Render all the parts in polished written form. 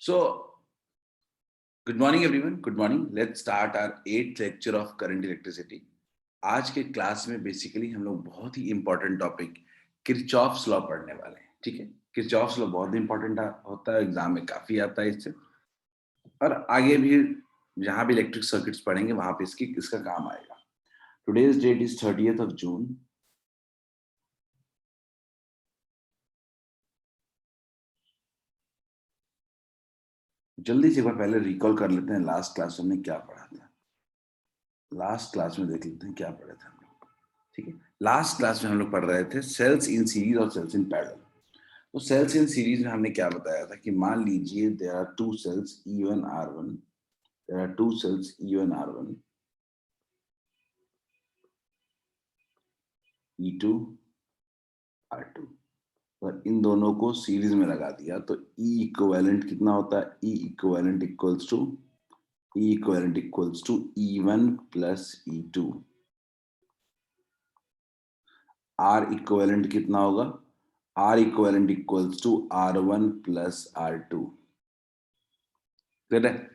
So, good morning everyone. Good morning. Let's start our 8th lecture of current electricity. आज के class में basically हम लोग बहुत ही इंपॉर्टेंट टॉपिक किरचॉफ्स लॉ पढ़ने वाले हैं. ठीक है, किरचॉफ्स लॉ बहुत इंपॉर्टेंट होता है, एग्जाम में काफी आता है इससे, और आगे भी जहां भी इलेक्ट्रिक सर्किट्स पढ़ेंगे वहां पे इसका काम आएगा. Today's date is 30th of June. जल्दी से एक बार पहले रिकॉल कर लेते हैं लास्ट क्लास में हमने क्या पढ़ा था. लास्ट क्लास में देख लेते हैं क्या पढ़े थे हम लोग. ठीक है, लास्ट क्लास में हम लोग पढ़ रहे थे सेल्स इन सीरीज और सेल्स इन पैरेलल. तो सेल्स इन सीरीज में हमने क्या बताया था कि मान लीजिए there are two cells E1 R1, there are two cells E1 R1, E2 R2, और इन दोनों को सीरीज में लगा दिया तो E इक्विवेलेंट कितना होता है? E equivalent equals to E1 plus E2. R equivalent कितना होगा? R equivalent equals to R1 plus R2. Clear है?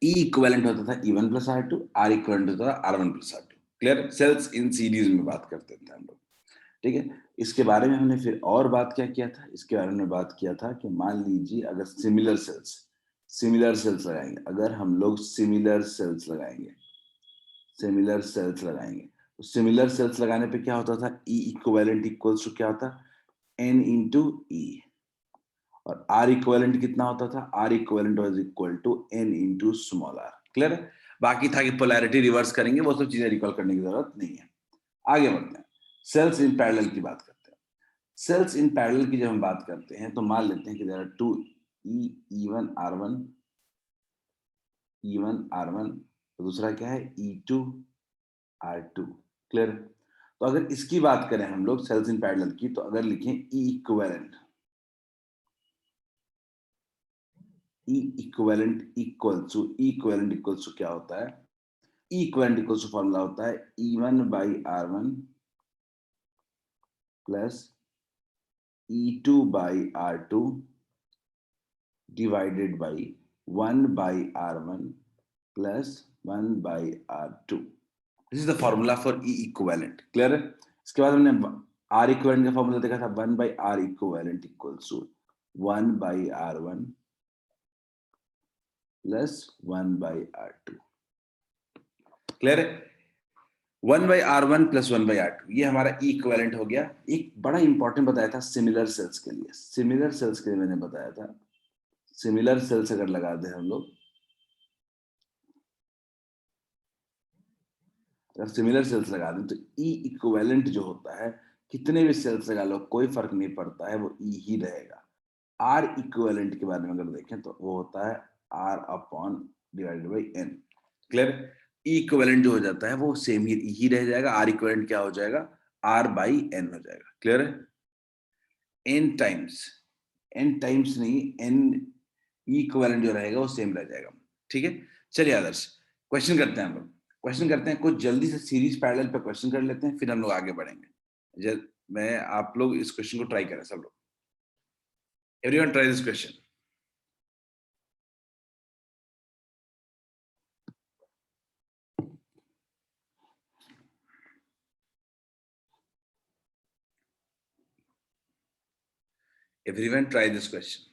E इक्विवेलेंट होता था E1 plus R2, R equivalent होता था R1 plus R2. Clear? Cells in series में बात करते थे हम लोग. ठीक है, इसके बारे में हमने फिर और बात क्या किया था? इसके बारे में बात किया था कि मान लीजिए अगर सिमिलर सेल्स लगाएंगे, अगर हम लोग सिमिलर सेल्स लगाएंगे तो सिमिलर सेल्स लगाने पे क्या होता था? E इक्विवेलेंट इक्वल्स टू क्या होता? N into E. और R इक्विवेलेंट कितना होता था? R equivalent was equal to N into small r. Clear है? बाकी था कि पोलैरिटी रिवर्स करेंगे, वो सब चीजें रिकॉल करने की जरूरत नहीं है. आगे बढ़ते हैं, सेल्स इन पैरेलल की बात करते हैं. सेल्स इन पैरेलल की जब हम बात करते हैं तो मान लेते हैं कि there are to E1 R1, तो दूसरा क्या है? E2 R2. क्लियर? तो अगर इसकी बात करें हम लोग सेल्स इन पैरेलल की, तो अगर लिखें E इक्विवेलेंट इक्वल्स टू क्या होता है? E equivalent equals to formula होता है E1 by R1 plus E2 by R2 divided by 1 by R1 plus 1 by R2. This is the formula for E equivalent. Clear है? इसके बाद हमने R equivalent का फॉर्मूला देखा था 1 by R equivalent equals to 1 by R1 plus 1 by R2. Clear है? 1 by R1 plus 1 by R2, ये हमारा E इक्विवेलेंट हो गया. एक बड़ा इंपॉर्टेंट बताया था सिमिलर सेल्स के लिए. सिमिलर सेल्स के लिए मैंने बताया था, सिमिलर सेल्स अगर लगा दें हम लोग, अगर सिमिलर सेल्स लगा दें तो E इक्विवेलेंट जो होता है, कितने भी सेल्स लगा लो कोई फर्क नहीं पड़ता है, वो E ही रहेगा. R इक्विवेलेंट के बारे में अगर देखें तो वो होता है R upon divided by N. Clear? E equivalent जो हो जाता है वो सेम ही रह जाएगा. R इक्विवेलेंट क्या हो जाएगा? R बाई N हो जाएगा. क्लियर है? N टाइम्स नहीं, N E इक्विवेलेंट जो रहेगा वो सेम रह जाएगा. ठीक है, चलिए आदर्श क्वेश्चन करते हैं हम लोग. कुछ जल्दी से सीरीज पैरेलल पे क्वेश्चन कर लेते हैं, फिर हम लोग आगे बढ़ेंगे. मैं आप लोग इस क्वेश्चन को ट्राई करें सब लोग. Everyone try this question. Everyone try this question.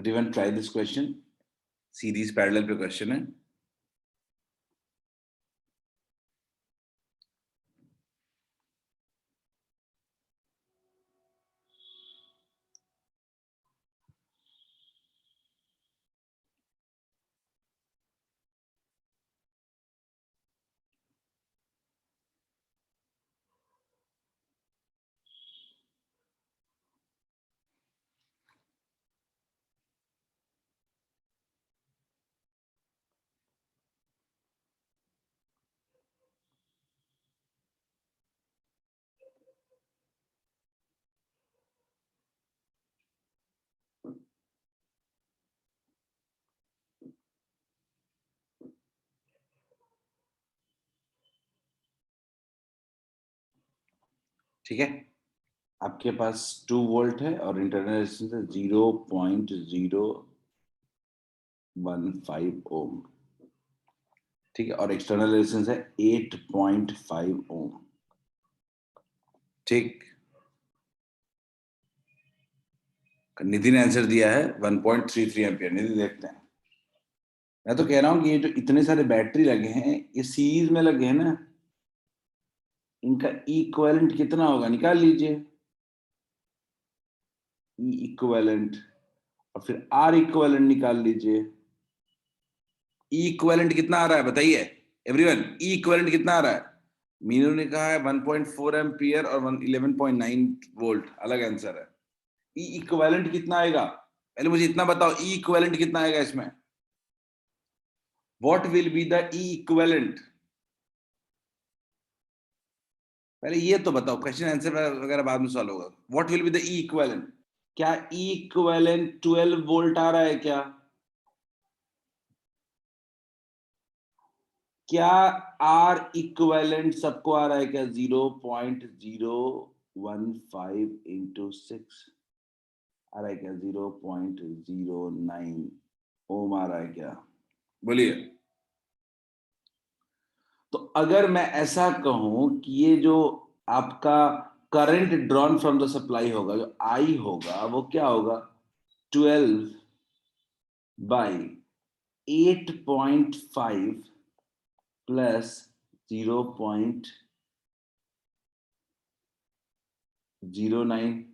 Everyone try this question, series parallel पे क्वेश्चन है। ठीक है, आपके पास 2 वोल्ट है और इंटरनल रेजिस्टेंस है 0.015 ओम। ठीक है, और एक्सटर्नल रेजिस्टेंस है 8.5 ओम। ठीक, निधि ने आंसर दिया है 1.33 एम्पियर। निधि देखते हैं। मैं तो कह रहा हूं कि ये जो इतने सारे बैटरी लगे हैं ये सीरीज में लगे हैं ना, इनका इक्विवेलेंट कितना होगा निकाल लीजिए। ई इक्विवेलेंट और फिर आर इक्विवेलेंट निकाल लीजिए। ई इक्विवेलेंट कितना आ रहा है बताइए एवरीवन, ई इक्विवेलेंट कितना आ रहा है? मीनू ने कहा है 1.4 एम्पियर और 11.9 वोल्ट, अलग आंसर है। ई इक्विवेलेंट कितना आएगा? पहले मुझे इतना बताओ, ई इक्विवेलेंट कितना आएगा इसमें? What will be the E equivalent? पहले ये तो बताओ, क्वेश्चन आंसर वगैरह बाद में सॉल्व होगा। What will be the E equivalent? क्या ई इक्विवेलेंट 12 वोल्ट आ रहा है क्या? क्या आर इक्विवेलेंट सबको आ रहा है क्या? 0.015 इंटू 6 आ रहा है क्या? 0.09 ओम आ रहा है क्या? बोलिए। तो अगर मैं ऐसा कहूं कि ये जो आपका current drawn from the supply होगा, जो आई होगा, वो क्या होगा? 12 बाई 8.5 प्लस 0.09,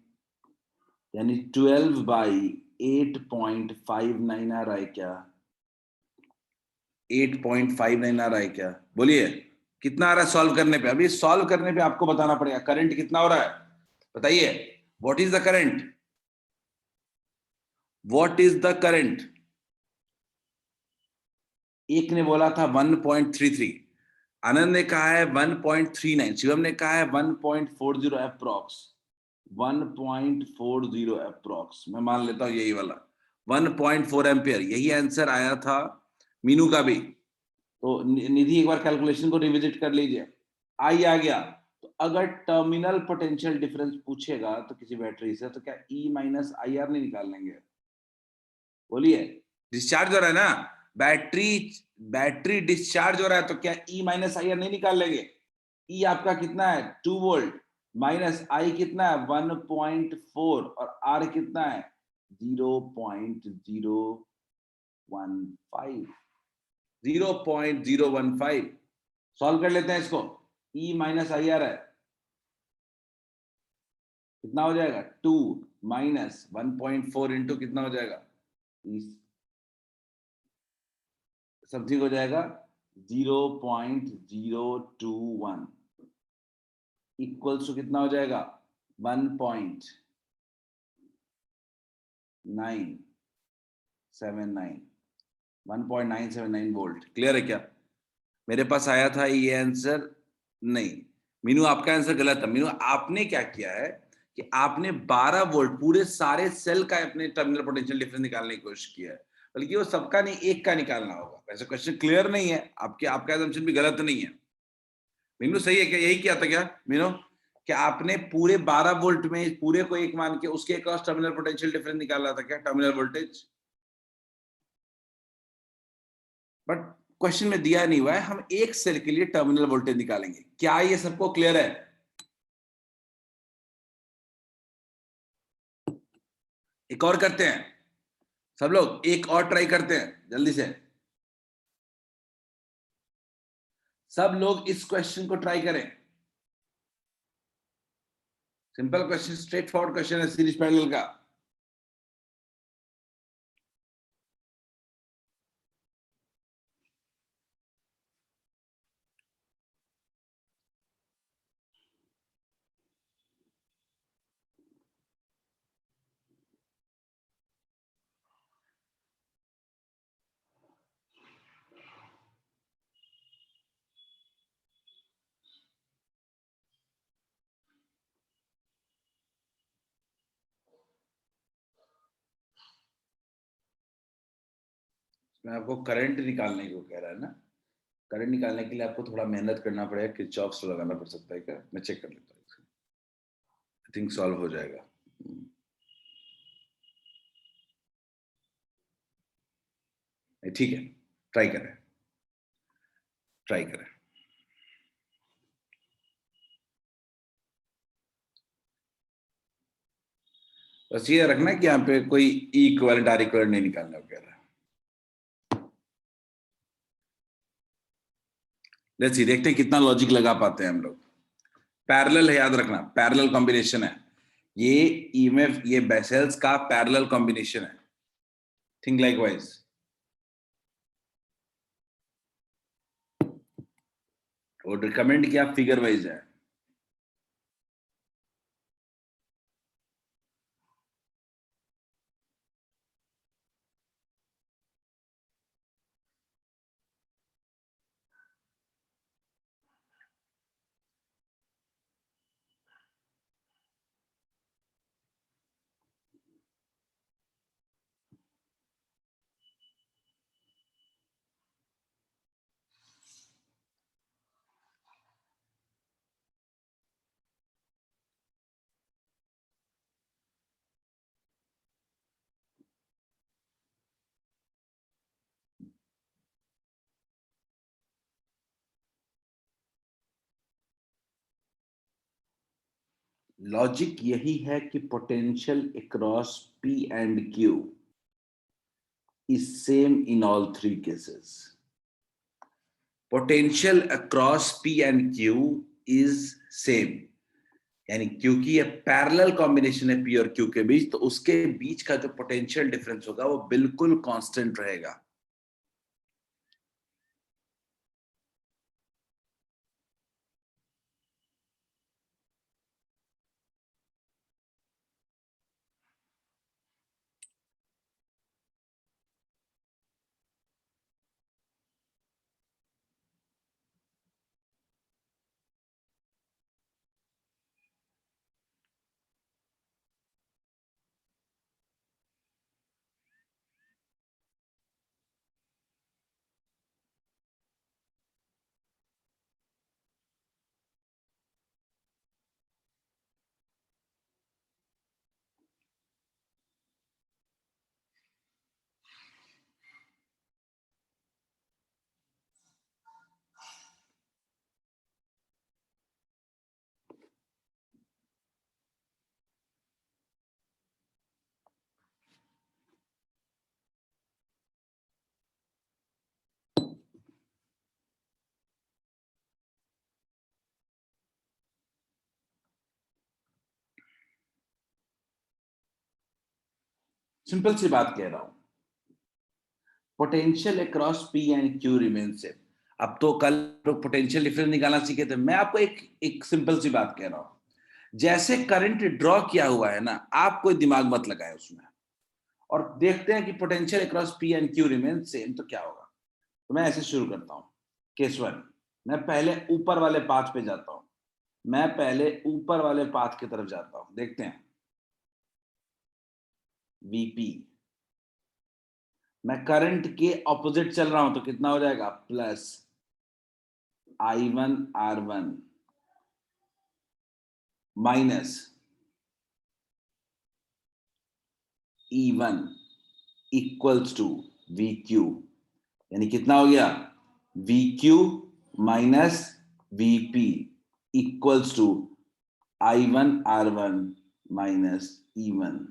यानी 12 बाई 8.59 आ रहा है क्या? 8.59 आ रहा है क्या? बोलिए कितना आ रहा है सॉल्व करने पे? अभी सॉल्व करने पे आपको बताना पड़ेगा करंट कितना हो रहा है। बताइए, what is the current? What is the current? एक ने बोला था 1.33, आनंद ने कहा है 1.39, शिवम ने कहा है 1.40 अप्रॉक्स। 1.40 अप्रॉक्स, मैं मान लेता हूं यही वाला 1.4 एम्पियर, यही आंसर आया था मीनू का भी। तो निधि एक बार कैलकुलेशन को रिविजिट कर लीजिए। आई आ गया। तो अगर टर्मिनल पोटेंशियल डिफरेंस पूछेगा तो किसी बैटरी से, तो क्या ई माइनस आई आर नहीं निकाल लेंगे? बोलिए, डिस्चार्ज हो रहा है ना बैटरी, बैटरी डिस्चार्ज हो रहा है, तो क्या ई माइनस आई आर नहीं निकाल लेंगे? ई आपका कितना है? 2 वोल्ट, माइनस आई कितना है? 1.4, और आर कितना है? 0.015। 0.015 सॉल्व कर लेते हैं इसको। ई माइनस आई आर है, कितना हो जाएगा? 2 माइनस 1.4 इंटू कितना हो जाएगा? समथिंग हो जाएगा 0.021 इक्वल्स टू कितना हो जाएगा? 1.979 वोल्ट। क्लियर है क्या? मेरे पास आया था ये आंसर नहीं। मीनू आपका आंसर गलत था। मीनू आपने क्या किया है कि आपने 12 वोल्ट पूरे सारे सेल का अपने टर्मिनल पोटेंशियल डिफरेंस निकालने की कोशिश किया है, बल्कि वो सबका नहीं, एक का निकालना होगा। वैसे क्वेश्चन क्लियर नहीं है, आपके आपका assumption भी गलत नहीं है। मीनू सही है क्या? यही किया था क्या मीनू? क्या आपने पूरे 12 वोल्ट में पूरे को एक मान के उसके अक्रॉस टर्मिनल पोटेंशियल डिफरेंस निकाला था क्या, टर्मिनल वोल्टेज? बट क्वेश्चन में दिया नहीं हुआ है हम एक सेल के लिए टर्मिनल वोल्टेज निकालेंगे। क्या ये सबको क्लियर है? एक और करते हैं। सब लोग एक और ट्राई करते हैं जल्दी से, सब लोग इस क्वेश्चन को ट्राई करें। Simple question, straightforward question है सीरीज पैरेलल का। मैं आपको करंट निकालने को कह रहा है ना, करंट निकालने के लिए आपको थोड़ा मेहनत करना पड़ेगा, किरचॉफ से लगाना पड़ सकता है क्या, मैं चेक कर लेता हूँ, आई थिंक सॉल्व हो जाएगा। ठीक है, ट्राई करें, ट्राई करें। बस ये रखना कि यहाँ पे कोई इक्विवेलेंट आर इक्विवेलेंट नहीं निकालना वगैरह। लेट्स सी, देखते हैं कितना लॉजिक लगा पाते हैं हम लोग। पैरेलल है, याद रखना, पैरेलल कॉम्बिनेशन है ये, ईएमएफ ये बेसेल्स का पैरेलल कॉम्बिनेशन है। Think likewise. और रिकमेंड किया फिगर वाइज है। लॉजिक यही है कि potential across P and Q is same in all three cases. Potential across P and Q is same, यानी क्योंकि ये पैरेलल कॉम्बिनेशन है P और Q के बीच, तो उसके बीच का जो पोटेंशियल डिफरेंस होगा वो बिल्कुल कांस्टेंट रहेगा। सिंपल सी बात कह रहा हूं, potential across P and Q remain same. अब तो कल लोग पोटेंशियल डिफरेंस निकालना सीखे थे, मैं आपको एक सिंपल सी बात कह रहा हूं, जैसे करंट ड्रॉ किया हुआ है ना, आप कोई दिमाग मत लगाए उसमें, और देखते हैं कि potential across P and Q remain same तो क्या होगा। तो मैं ऐसे शुरू करता हूं, केस वन, मैं पहले ऊपर वाले पाथ पे जाता हूं, मैं पहले ऊपर वाले पाथ की तरफ जाता हूं, देखते हैं VP, मैं करंट के ऑपोजिट चल रहा हूं तो कितना हो जाएगा, plus I1 R1 minus E1 equals to VQ, यानी कितना हो गया, VQ minus VP equals to I1 R1 minus E1।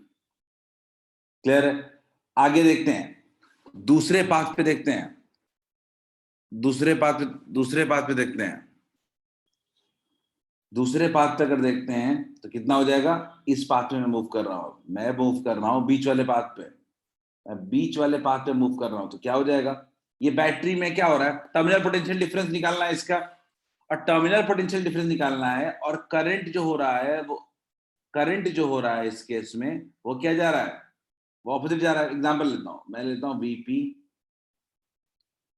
Clear है? आगे देखते हैं, दूसरे पाथ पे देखते हैं, दूसरे पाथ पे देखते हैं। दूसरे पाथ पे अगर देखते हैं तो कितना हो जाएगा, इस पाथ में मैं मूव कर रहा हूं, मैं मूव कर रहा हूं बीच वाले पाथ पे, मैं बीच वाले पाथ पे मूव कर रहा हूं, तो क्या हो जाएगा, ये बैटरी में क्या हो रहा है, टर्मिनल पोटेंशियल डिफरेंस निकालना है इसका, और टर्मिनल पोटेंशियल डिफरेंस निकालना है, और करंट जो हो रहा है वो, करंट जो हो रहा है इस केस में वो क्या जा रहा है, वो ऑपोजिट जा रहा है। एग्जांपल लेता हूं, मैं लेता हूं वीपी,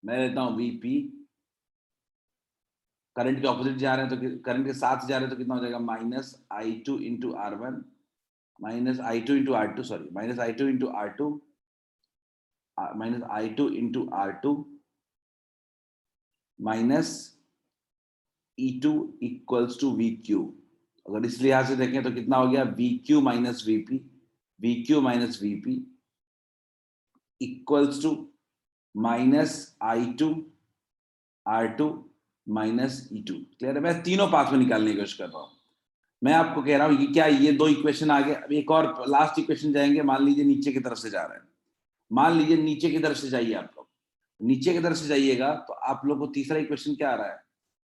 मैं लेता हूं वीपी, करंट के ऑपोजिट जा रहे हैं तो करंट के साथ जा रहे हैं तो कितना हो जाएगा, minus I two into R one, minus I two into R two, sorry minus I two into R two, minus I two into R two, minus E two equals to V Q. अगर इस लिहाज से देखें तो कितना हो गया, V Q minus V P, V Q minus VP equals to minus I two R two minus E two. Clear है, मैं तीनों पाथ में निकालने की कोशिश कर रहा हूं। मैं आपको कह रहा हूं कि क्या ये दो इक्वेशन आ गए, अब एक और लास्ट इक्वेशन जाएंगे, मान लीजिए नीचे की तरफ से जा रहे हैं, मान लीजिए नीचे की तरफ से जाइए आप लोग, नीचे की तरफ से जाइएगा तो आप लोग को तीसरा इक्वेशन क्या आ रहा है,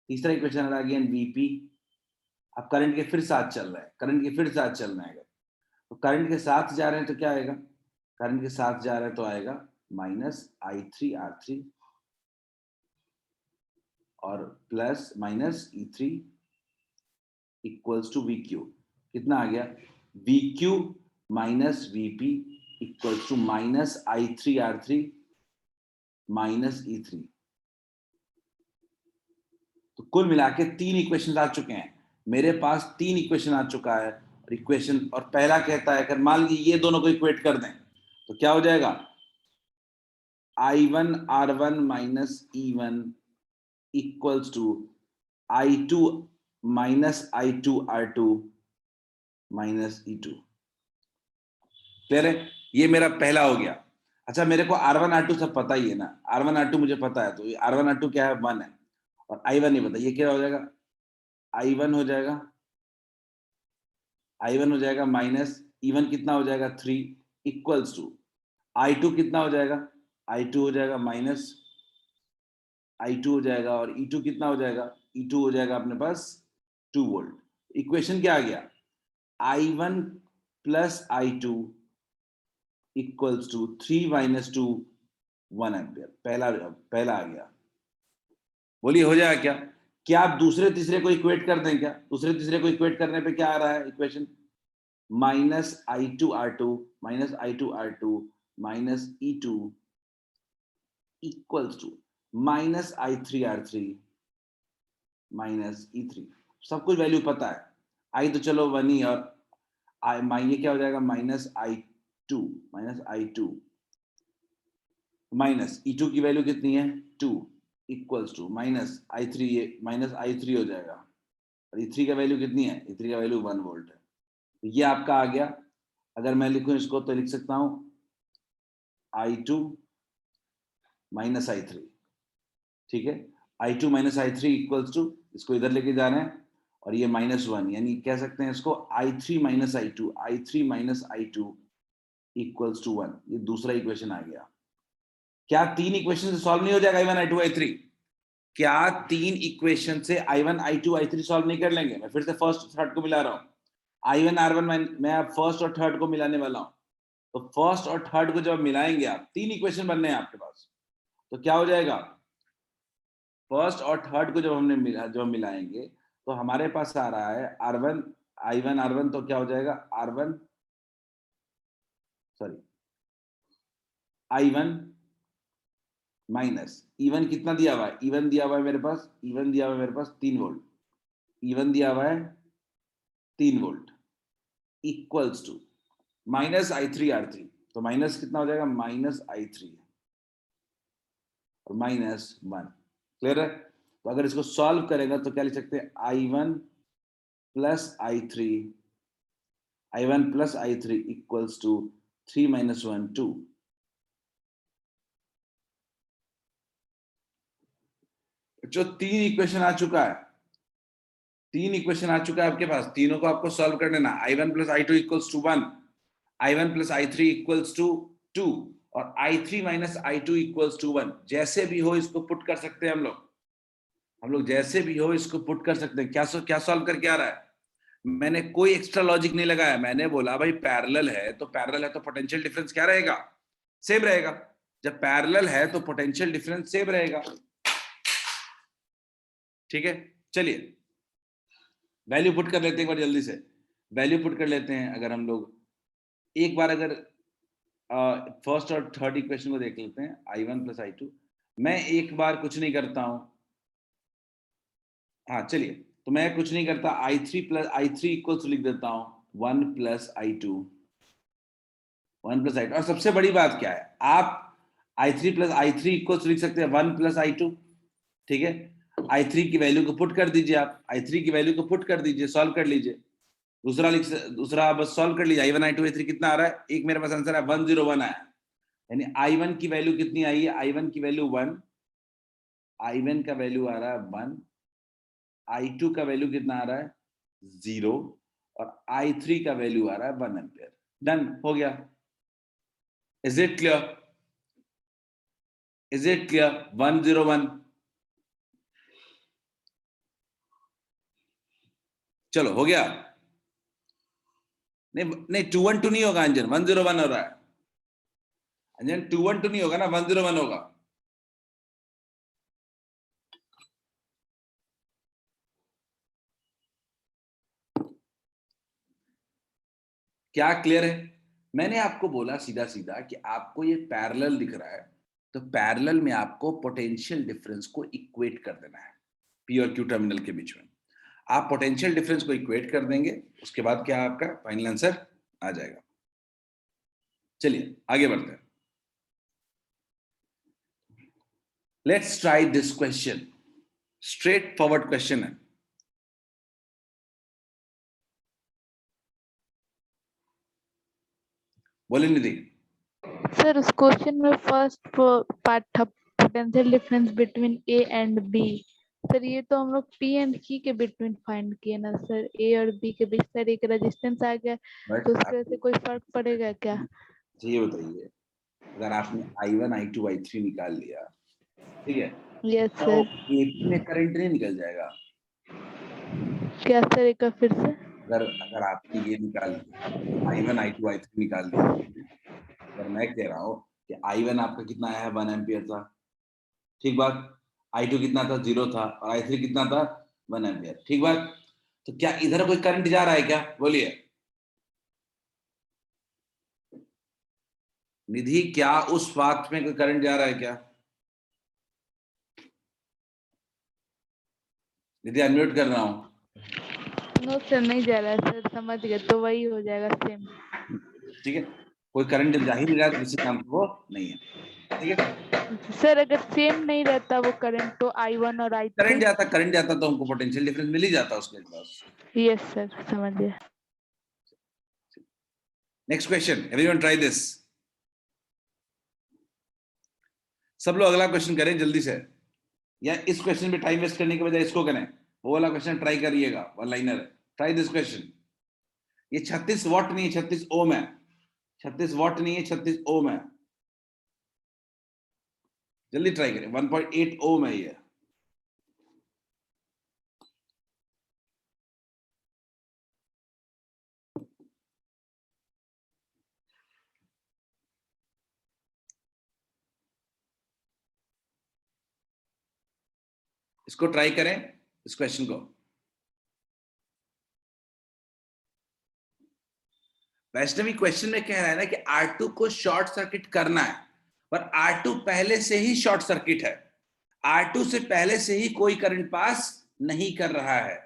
तीसरा इक्वेशन आ रहा है अगेन वीपी, अब करंट के फिर साथ चल रहा है, करंट के फिर साथ चल रहे हैं, तो करंट के साथ जा रहे हैं तो क्या आएगा, करंट के साथ जा रहे हैं तो आएगा minus I three R three और plus minus E three equals to V Q. कितना आ गया, V Q minus VP equals to minus I three R three minus E three. तो कुल मिला के तीन इक्वेशन आ चुके हैं, मेरे पास तीन इक्वेशन आ चुका है, और इक्वेशन और पहला कहता है अगर मान लीजिए ये दोनों को इक्वेट कर दें तो क्या हो जाएगा, I one R one minus E one equals to I two minus I two R two minus E two. Clear है, ये मेरा पहला हो गया। अच्छा मेरे को आर वन आर टू सब पता ही है ना, आर वन आर टू मुझे पता है, तो आर वन आर टू क्या है, वन है, और आई वन नहीं पता, ये क्या हो जाएगा, आई वन हो जाएगा, आई वन हो जाएगा माइनस ई वन कितना हो जाएगा three equals to I two कितना हो जाएगा, आई टू हो जाएगा माइनस आई टू हो जाएगा, और ई टू कितना हो जाएगा, ई टू हो जाएगा अपने पास 2 वोल्ट। इक्वेशन क्या आ गया, I one plus I two equals to 3 minus 2 1 ampere. पहला पहला आ गया, बोलिए हो जाएगा क्या, क्या आप दूसरे तीसरे को इक्वेट कर दें, क्या दूसरे तीसरे को इक्वेट करने पे क्या आ रहा है equation, minus I two R two minus I two R two minus E two equals to minus I three R three minus E three. सब कुछ वैल्यू पता है, आई तो चलो वन ही, और आई ये क्या हो जाएगा, minus I two minus E two की वैल्यू कितनी है 2 equals to minus I three, ये माइनस आई थ्री हो जाएगा, और ई थ्री का वैल्यू कितनी है, ई थ्री का वैल्यू 1 वोल्ट है। तो ये आपका आ गया, अगर मैं लिखूं इसको तो लिख सकता हूं I two minus I three, ठीक है, I two minus I three equals to, इसको इधर लेके जा रहे हैं, और ये माइनस वन, यानी कह सकते हैं इसको I three minus I two, I three minus I two equals to 1। ये दूसरा इक्वेशन आ गया। क्या तीन इक्वेशन से सॉल्व नहीं हो जाएगा I one I two I three, क्या तीन इक्वेशन से I one I two I three solve नहीं कर लेंगे, मैं फिर से फर्स्ट थर्ड को मिला रहा हूं, आई वन आर वन मैं अब फर्स्ट और थर्ड को मिलाने वाला हूं, तो फर्स्ट और थर्ड को जब मिलाएंगे आप, तीन इक्वेशन बनने हैं आपके पास, तो क्या हो जाएगा, फर्स्ट और थर्ड को जब हमने जब मिलाएंगे तो हमारे पास आ रहा है R one I one R one, तो क्या हो जाएगा R one sorry I one minus E one कितना दिया हुआ है, इवन दिया हुआ है मेरे पास, इवन दिया हुआ है मेरे पास 3 वोल्ट, इवन दिया हुआ है 3 volt equals to minus I three R three, तो माइनस कितना हो जाएगा, माइनस आई थ्री और माइनस वन। क्लियर है, तो अगर इसको सॉल्व करेगा तो क्या लिख सकते हैं, I one plus I three, I one plus I three equals to 3 minus 1 2। जो तीन इक्वेशन आ चुका है, तीन इक्वेशन आ चुका है आपके पास, तीनों को आपको सॉल्व कर लेना, I one plus I two equals to 1, I one plus I three equals to 2 और I3 minus I2 equals to 1। जैसे भी हो इसको पुट कर सकते हैं हम लोग जैसे भी हो इसको पुट कर सकते हैं। क्या सॉल्व करके आ रहा है? मैंने कोई एक्स्ट्रा लॉजिक नहीं लगाया, मैंने बोला भाई पैरेलल है तो पोटेंशियल डिफरेंस क्या रहेगा? सेम रहेगा। जब पैरेलल है तो पोटेंशियल डिफरेंस सेम रहेगा। ठीक है, चलिए वैल्यू पुट कर लेते हैं एक बार जल्दी से। वैल्यू पुट कर लेते हैं। अगर हम लोग एक बार अगर फर्स्ट और थर्ड इक्वेशन को देख लेते हैं, I1 प्लस I2। मैं एक बार कुछ नहीं करता हूं, हाँ चलिए, तो मैं कुछ नहीं करता, I3 इक्वल्स लिख देता हूं 1 प्लस I2, 1 प्लस I2। और सबसे बड़ी बात क्या है, आप I3 इक्वल्स लिख सकते हैं 1 प्लस I2। ठीक है, I3 की वैल्यू को पुट कर दीजिए, आप I3 की वैल्यू को पुट कर दीजिए, सॉल्व कर लीजिए। दूसरा बस सॉल्व कर लीजिए। I1 I2 I3 कितना आ रहा है? एक मेरे पास आंसर है 101 आया, यानी I1 की वैल्यू कितनी आई है? I1 की वैल्यू 1, I1 का वैल्यू आ रहा है 1, I2 का वैल्यू कितना आ रहा है? 0, और I3 का वैल्यू आ रहा है 1 एम्पियर। डन हो गया। Is it clear? Is it clear? 101। चलो हो गया। नहीं नहीं, 212 नहीं होगा अंजन, 101 हो रहा है। अंजन 212 नहीं होगा ना, 101 होगा। क्या क्लियर है? मैंने आपको बोला सीधा सीधा कि आपको ये पैरेलल दिख रहा है, तो पैरेलल में आपको पोटेंशियल डिफरेंस को इक्वेट कर देना है पी और क्यू टर्मिनल के बीच में। आप पोटेंशियल डिफरेंस को इक्वेट कर देंगे, उसके बाद क्या आपका फाइनल आंसर आ जाएगा। चलिए आगे बढ़ते हैं। Let's try this question, straightforward question है। बोले निधि। सर उस क्वेश्चन में फर्स्ट पार्ट था potential difference between A and B. Sir ये तो हम लोग पी एंड की के बिटवीन फाइंड किए ना सर, ए और बी के बीच सर एक रेजिस्टेंस आ गया, तो उसकी वजह से कोई फर्क पड़ेगा क्या? ये बताइए, अगर आपने I1 I2 I3 निकाल लिया, ठीक है, यस तो सर। AP में करंट नहीं निकल जाएगा? क्या सर, एक बार फिर से? अगर अगर आपने ये निकाल लिया, I1 I2 I3 निकाल लिया, अगर मैं कह रहा हूँ कि I1 आपका कितना आया है? 1 एम्पियर था, ठीक बात। I2 कितना था? 0 था। और I3 कितना था? 1 एम्पियर, ठीक बात। तो क्या इधर कोई करंट जा रहा है क्या? बोलिए निधि, क्या उस पाथ में कोई करंट जा रहा है क्या? निधि अनम्यूट कर रहा हूं। नो सर, नहीं जा रहा है सर, समझ गए, तो वही हो जाएगा सेम। ठीक है, कोई करंट जब जा ही नहीं रहा है तो किसी काम का वो नहीं है, ठीक है। सर अगर सेम नहीं रहता वो करंट, तो I1 और I3। करंट जाता तो हमको पोटेंशियल डिफरेंस मिल ही जाता उसके पास। यस सर, समझ गया। Next question, everyone try this. सब लोग अगला क्वेश्चन करें जल्दी से, या इस क्वेश्चन पे टाइम वेस्ट करने के बजाय इसको करें। वो वाला क्वेश्चन ट्राई करिएगा, one liner. Try this question. ये 36 वॉट नहीं है, 36 ओम है। 36 वॉट नहीं है, 36 ओम है। जल्दी ट्राई करें, 1.8 ओम है ये। इसको ट्राई करें, इस क्वेश्चन को। वैष्णवी क्वेश्चन में कह रहा है ना कि R2 को शॉर्ट सर्किट करना है, पर R2 पहले से ही शॉर्ट सर्किट है। R2 से पहले से ही कोई करंट पास नहीं कर रहा है।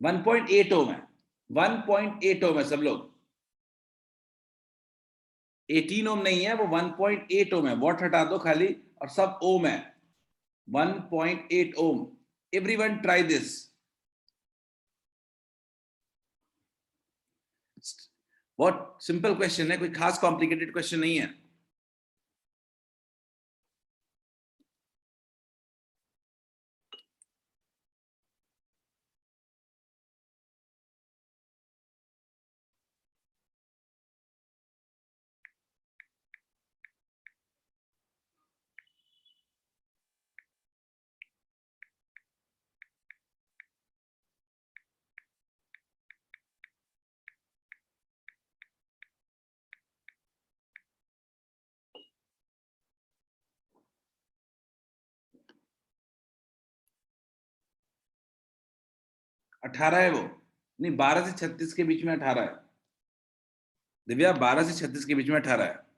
1.8 ओम है, 1.8 ओम है सब लोग। 18 ओम नहीं है, वो 1.8 ओम है। वॉट हटा दो खाली और सब ओम है। 1.8 ओम। Everyone try this. बहुत सिंपल क्वेश्चन है, कोई खास कॉम्प्लिकेटेड क्वेश्चन नहीं है। 18 है वो, नहीं 12 से 36 के बीच में 18 है दिव्या, 12 से 36 के बीच में 18 है।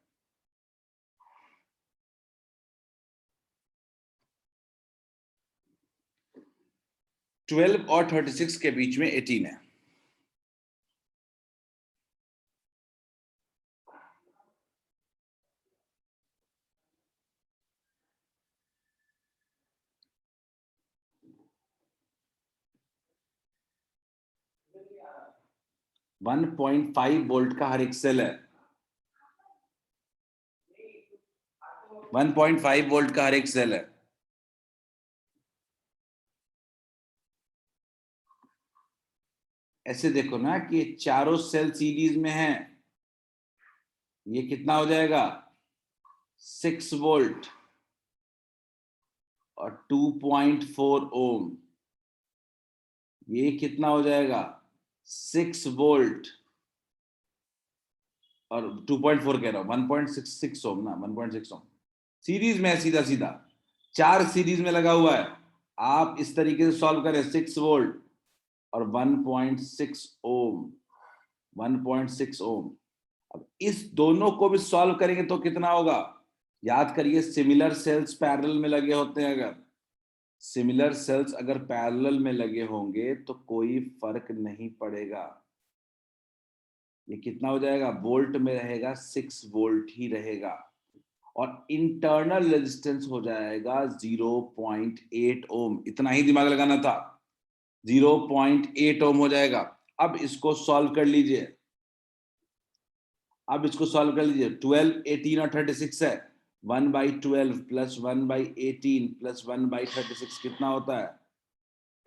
ट्वेल्व और 36 के बीच में 18 है। वन 1.5 वोल्ट का हर एक सेल है, 1.5 वोल्ट का हर एक सेल है। ऐसे देखो ना कि ये चारों सेल सीरीज में हैं, ये कितना हो जाएगा 6 वोल्ट और 2.4 ओम, ये कितना हो जाएगा 6 वोल्ट और 2.4 कह रहा हूं 1.66 ओम ना, 1.6 ओम सीरीज में है, सीधा सीधा 4 सीरीज में लगा हुआ है। आप इस तरीके से सॉल्व करें 6 वोल्ट और 1.6 ओम, 1.6 ओम। अब इस दोनों को भी सॉल्व करेंगे तो कितना होगा, याद करिए सिमिलर सेल्स पैरेलल में लगे होते हैं, अगर सिमिलर सेल्स अगर पैरेलल में लगे होंगे तो कोई फर्क नहीं पड़ेगा। ये कितना हो जाएगा, वोल्ट में रहेगा 6 वोल्ट ही रहेगा और इंटरनल रेजिस्टेंस हो जाएगा 0.8 ओम। इतना ही दिमाग लगाना था, 0.8 ओम हो जाएगा। अब इसको सॉल्व कर लीजिए, अब इसको सॉल्व कर लीजिए। 12, 18 और 36 है, 1/12 प्लस 1/18 प्लस 1/36 कितना होता है,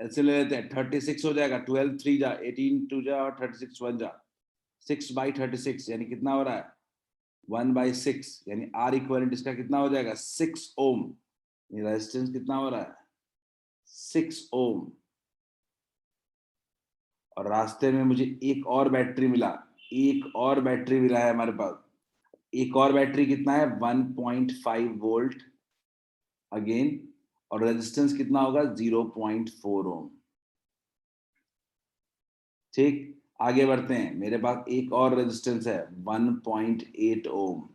ऐसे ले लेते हैं 36 हो जाएगा। 12 3 जा, 18 2 जा और 36 1 जा, 6/36 यानी कितना हो रहा है 1/6, यानी आर इक्विवेलेंट इसका कितना हो जाएगा 6 ओम। रेजिस्टेंस कितना हो रहा है 6 ओम। और रास्ते में मुझे एक और बैटरी मिला, एक और बैटरी मिला है हमारे पास। एक और बैटरी कितना है 1.5 वोल्ट अगेन, और रेजिस्टेंस कितना होगा 0.4 ओम। ठीक, आगे बढ़ते हैं। मेरे पास एक और रेजिस्टेंस है 1.8 ओम।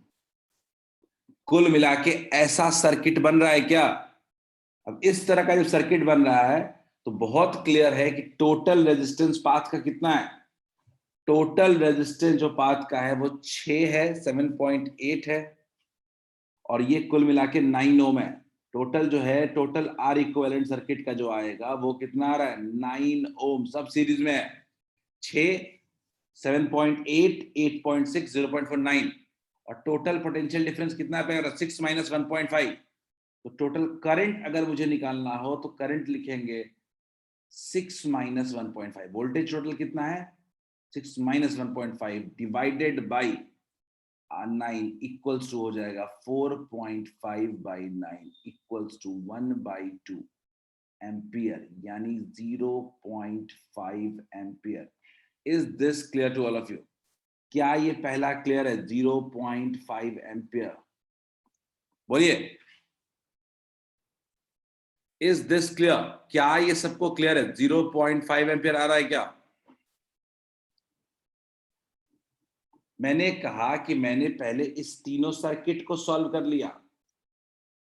कुल मिला के ऐसा सर्किट बन रहा है क्या। अब इस तरह का जब सर्किट बन रहा है तो बहुत क्लियर है कि टोटल रेजिस्टेंस पाथ का कितना है, टोटल रेजिस्टेंस जो पाथ का है वो 6 है, 7.8 है और ये कुल मिला के 9 ओम है। टोटल जो है, टोटल आर इक्विवेलेंट सर्किट का जो आएगा वो कितना आ रहा है 9 ओम। सब सीरीज में है, 6, 7.8, 8.6, 0.49 और टोटल पोटेंशियल डिफरेंस कितना पे 6 माइनस 1.5। तो टोटल करंट अगर मुझे निकालना हो तो करंट लिखेंगे 6 माइनस 1.5। वोल्टेज टोटल कितना है 6 minus 1.5 divided by 9 equals to हो जाएगा 4.5/9 इक्वल्स टू 1/2 एम्पियर, यानी 0.5 ampere. Is this clear to all of you. क्या ये पहला क्लियर है 0.5 एम्पियर, बोलिए इज दिस क्लियर। क्या ये सबको क्लियर है 0.5 एम्पियर आ रहा है क्या। मैंने कहा कि मैंने पहले इस तीनों सर्किट को सॉल्व कर लिया,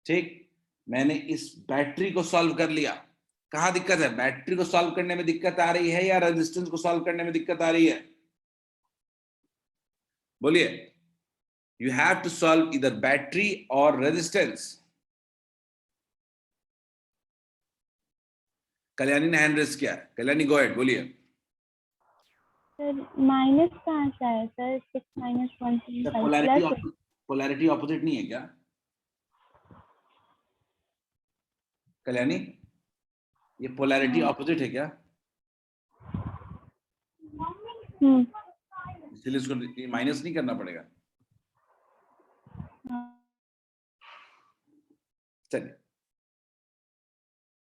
ठीक, मैंने इस बैटरी को सॉल्व कर लिया। कहां दिक्कत है, बैटरी को सॉल्व करने में दिक्कत आ रही है या रेजिस्टेंस को सॉल्व करने में दिक्कत आ रही है, बोलिए। यू हैव टू सॉल्व इधर बैटरी और रेजिस्टेंस। कल्याणी ने हैंड रेज किया है, कल्याणी गो अहेड, बोलिए। सर माइनस कहाँ से आया sir, 6 minus 1.5 plus. Polarity opposite नहीं है क्या कल्याणी, ये पोलैरिटी ऑपोजिट है क्या, इसलिए इसको माइनस नहीं करना पड़ेगा। चलिए